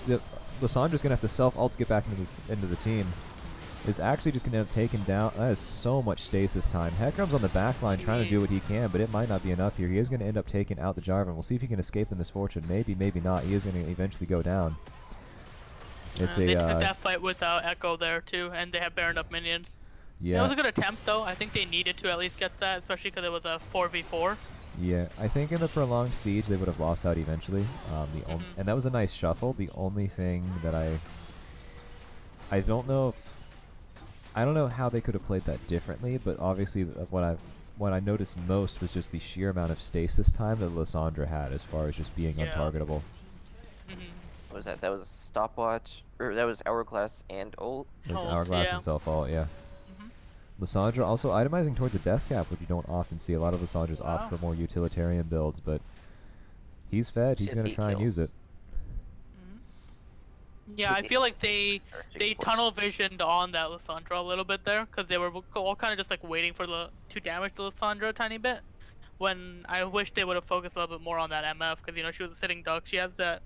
Lissandra's gonna have to self ult to get back into the team. Is actually just gonna have taken down. That is so much stasis time. Hecarim's on the back line trying to do what he can, but it might not be enough here. He is gonna end up taking out the Jarvan. We'll see if he can escape the misfortune. Maybe, maybe not. He is gonna eventually go down. It's They a took that fight without Echo there too, and they have Baroned up minions. yeah. It was a good attempt though. I think they needed to at least get that, especially because it was a 4v4. Yeah, I think in the prolonged siege they would have lost out eventually. And that was a nice shuffle. The only thing that I don't know how they could have played that differently, but obviously what I noticed most was just the sheer amount of stasis time that Lissandra had as far as just being untargetable. What was that? That was stopwatch, or that was hourglass and ult. It was Oh, hourglass yeah. and self-ult, yeah. Lissandra also itemizing towards a death cap, which you don't often see. A lot of Lissandras opt for more utilitarian builds, but he's fed. He's She has going to 8 try and use kills. it. Yeah, I feel like they tunnel visioned on that Lissandra a little bit there, because they were all kind of just like waiting for to damage the Lissandra a tiny bit. When I wish they would have focused a little bit more on that MF, because you know she was a sitting duck. She has the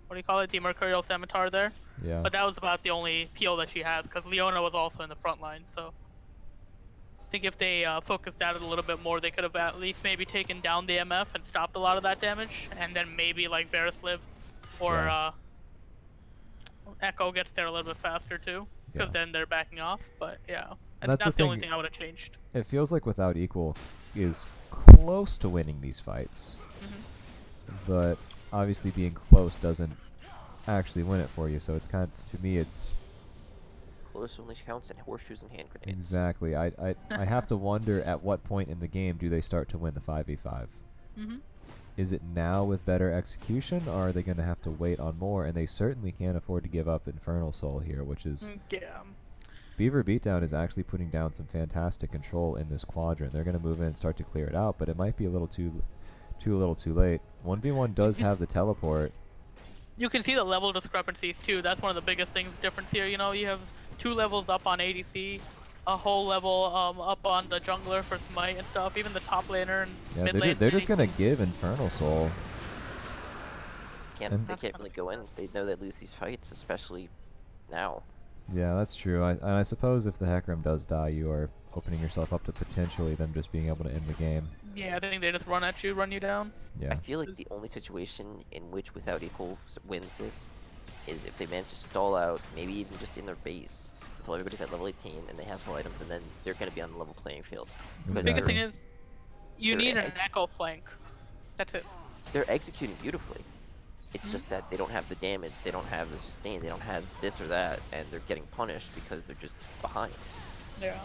what do you call it, the Mercurial Scimitar there. Yeah. But that was about the only peel that she has, because Leona was also in the front line. So I think if they focused at it a little bit more, they could have at least maybe taken down the MF and stopped a lot of that damage, and then maybe like Varus lives or Echo gets there a little bit faster too, because then they're backing off. But yeah, and That's that's the the only thing. thing I would have changed. It feels like Without Equal is close to winning these fights. But obviously being close doesn't actually win it for you, so it's kind of, to me, it's Close only counts in horseshoes and hand grenades. exactly. I have to wonder at what point in the game do they start to win the 5v5. Is it now with better execution, or are they going to have to wait on more? And they certainly can't afford to give up Infernal Soul here, which is Yeah. Beaver Beatdown is actually putting down some fantastic control in this quadrant. They're going to move in and start to clear it out, but it might be a little too late. 1v1 does have the teleport. You can see the level discrepancies too. That's one of the biggest things difference here. You know, you have 2 levels up on ADC, a whole level up on the jungler for smite and stuff. Even the top laner and mid lane. They're just gonna give Infernal Soul. They And- can't really go in. They know they lose these fights, especially now. Yeah, that's true. And I suppose if the Hecarim does die, you are opening yourself up to potentially them just being able to end the game. Yeah, I think they just run at you, run you down. Yeah. I feel like the only situation in which Without Equal wins this is if they manage to stall out, maybe even just in their base, until everybody's at level 18 and they have full items, and then they're going to be on the level playing field. The Because biggest Exactly. thing is, you They're need an edge. echo flank. That's it. they're executing beautifully. It's just that they don't have the damage, they don't have the sustain, they don't have this or that, and they're getting punished because they're just behind. Yeah.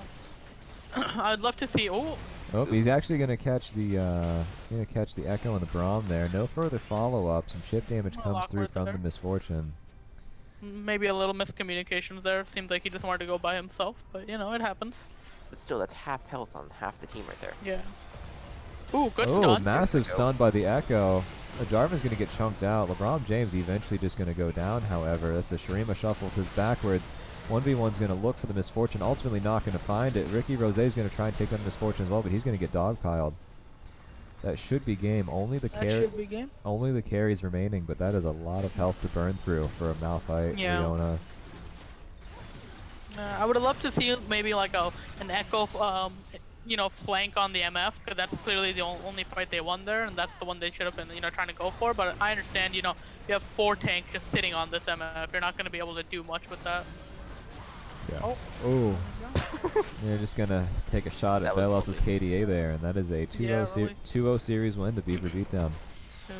I'd love to see. Oh, Oh, he's actually gonna catch the Echo and the Braum there. No further follow-up. Some chip damage A little comes through awkward from there. the Misfortune. maybe a little miscommunications there. Seemed like he just wanted to go by himself, but you know, it happens. But still, that's half health on half the team right there. Yeah. Ooh, good Oh, stun. massive There we go. stun by the Echo. Jarvan's going to get chunked out. LeBron James eventually just going to go down, however. That's a Shurima shuffle to backwards. 1v1's going to look for the Misfortune, ultimately not going to find it. Ricky Rosé's going to try and take down Misfortune as well, but he's going to get dogpiled. That should be game. Only the Should be game. only the carries remaining, but that is a lot of health to burn through for a Malphite, Yeah. Leona. I would have loved to see maybe like an Echo, you know, flank on the MF, because that's clearly the only fight they won there, and that's the one they should have been, you know, trying to go for. But I understand, you know, you have 4 tanks just sitting on this MF. You're not going to be able to do much with that. Yeah. Oh. They're just going to take a shot at That was Velos's KDA there, and that is a 2-0 Yeah, really. 2-0 series win to Beaver Beatdown.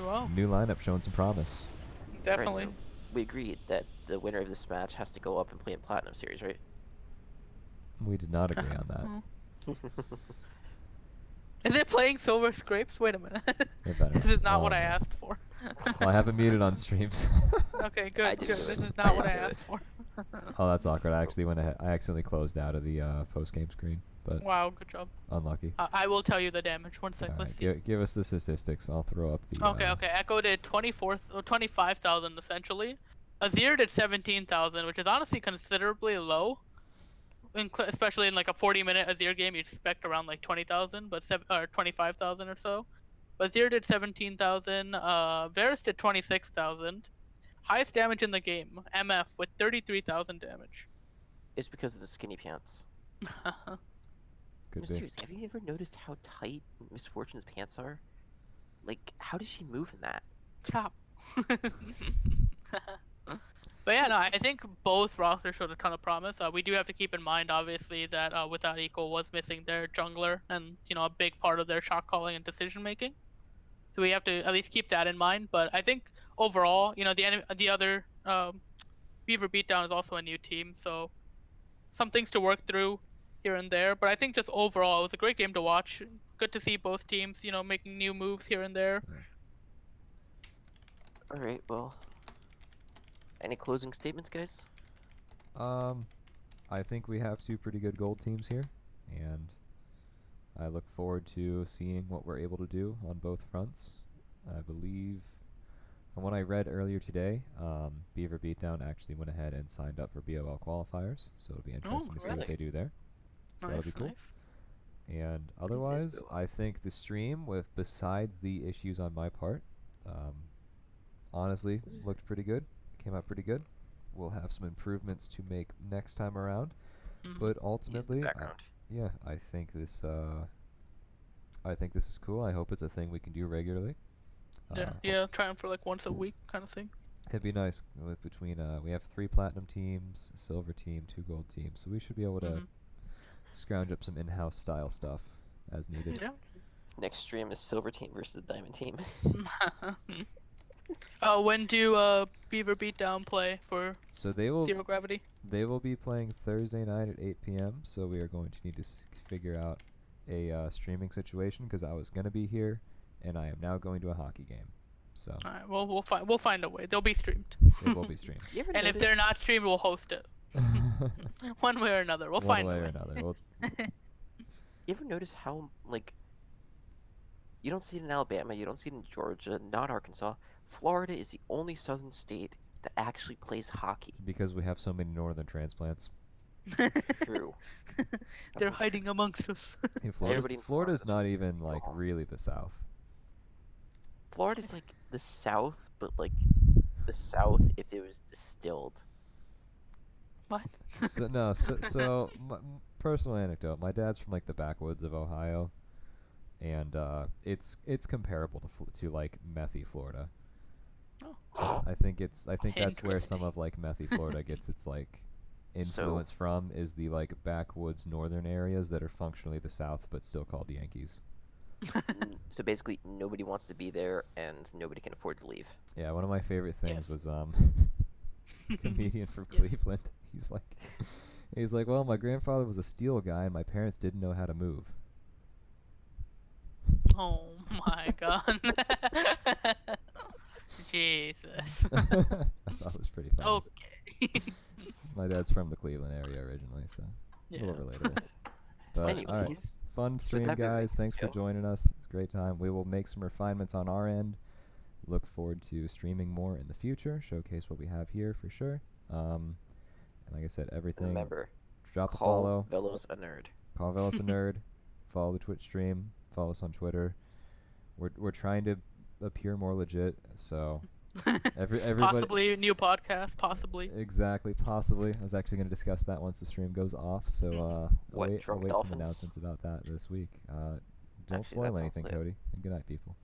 Well, New lineup showing some promise. definitely. Alright, so we agreed that the winner of this match has to go up and play in Platinum Series, right? We did not agree on that. Is it playing Silver Scrapes? Wait a minute. It better. This is not Oh, what I no. asked for. Well, I have it muted on streams. Okay, I good, good. didn't do This it. is not what I I didn't do asked it. for. Oh, that's awkward. I actually went ahead. I accidentally closed out of the post-game screen, but Wow, good job. unlucky. I will tell you the damage. One sec, All let's right, see. give us the statistics. I'll throw up the. Okay, okay. Echo did 25,000 essentially. Azir did 17,000, which is honestly considerably low. especially in like a 40-minute Azir game, you expect around like 20,000, but or 25,000 or so. Azir did 17,000. Varus did 26,000. Highest damage in the game, MF with 33,000 damage. It's because of the skinny pants. Could No, be. seriously, have you ever noticed how tight Miss Fortune's pants are? Like, how does she move in that? Stop. But yeah, no, I think both rosters showed a ton of promise. We do have to keep in mind, obviously, that Without Equal was missing their jungler and a big part of their shot calling and decision making. So we have to at least keep that in mind. But I think overall, the other Beaver Beatdown is also a new team, so some things to work through here and there. But I think just overall, it was a great game to watch. Good to see both teams, making new moves here and there. Yeah. All right, well, any closing statements, guys? I think we have two pretty good gold teams here, and I look forward to seeing what we're able to do on both fronts. I believe, from what I read earlier today, Beaver Beatdown actually went ahead and signed up for BOL qualifiers, so it'll be interesting to see what really? they do there. So that'll be cool. Nice. And otherwise, BOL. I think the stream, with besides the issues on my part, honestly looked pretty good. Came out pretty good. We'll have some improvements to make next time around, but ultimately, yeah, I think this is cool. I hope it's a thing we can do regularly. Yeah, try them for like once a week kind of thing. It'd be nice with between we have 3 platinum teams, a silver team, 2 gold teams, so we should be able to scrounge up some in-house style stuff as needed. Yeah. Next stream is Silver Team versus the Diamond Team. When do Beaver Beatdown play for So they will Zero Gravity? They will be playing Thursday night at 8 p.m. So we are going to need to figure out a streaming situation, because I was going to be here, and I am now going to a hockey game. So All right, well we'll find a way. They'll be streamed. it will be streamed. And if they're not streamed, we'll host it. One way or another, we'll find One way a or way. another. You ever notice how, like, you don't see it in Alabama, you don't see it in Georgia, not Arkansas. Florida is the only southern state that actually plays hockey. Because we have so many northern transplants. True. They're hiding amongst us. Hey, Everybody in Florida's Florida's not even like wrong. really the South. Florida's like the South, but like the South if it was distilled. What? So no, so personal anecdote. My dad's from like the backwoods of Ohio, and it's comparable to like methy Florida. Oh. I think that's where some Interesting. of like methy Florida gets its like influence from, is the like backwoods northern areas that are functionally the South but still called Yankees. So basically, nobody wants to be there, and nobody can afford to leave. Yeah, one of my favorite things Yes. was comedian from Yes. Cleveland. He's like, well, my grandfather was a steel guy, and my parents didn't know how to move. Oh my god. Jesus. I thought it was pretty funny. Okay. My dad's from the Cleveland area originally, so a little relatable. But all right, Anyways, fun stream, that being guys. said, Thanks for joining us. It's a great time. We will make some refinements on our end. Look forward to streaming more in the future. Showcase what we have here for sure. And like I said, everything. remember, Drop a call follow. Velos a nerd. Call Velos a nerd. Follow the Twitch stream. Follow us on Twitter. We're trying to appear more legit, so everybody. Possibly a new podcast, possibly. Exactly, possibly. I was actually going to discuss that once the stream goes off, so What, I'll Drunk wait some Dolphins? announcements about that this week. Don't Actually, that spoil sounds anything, lit. Cody. And good night, people.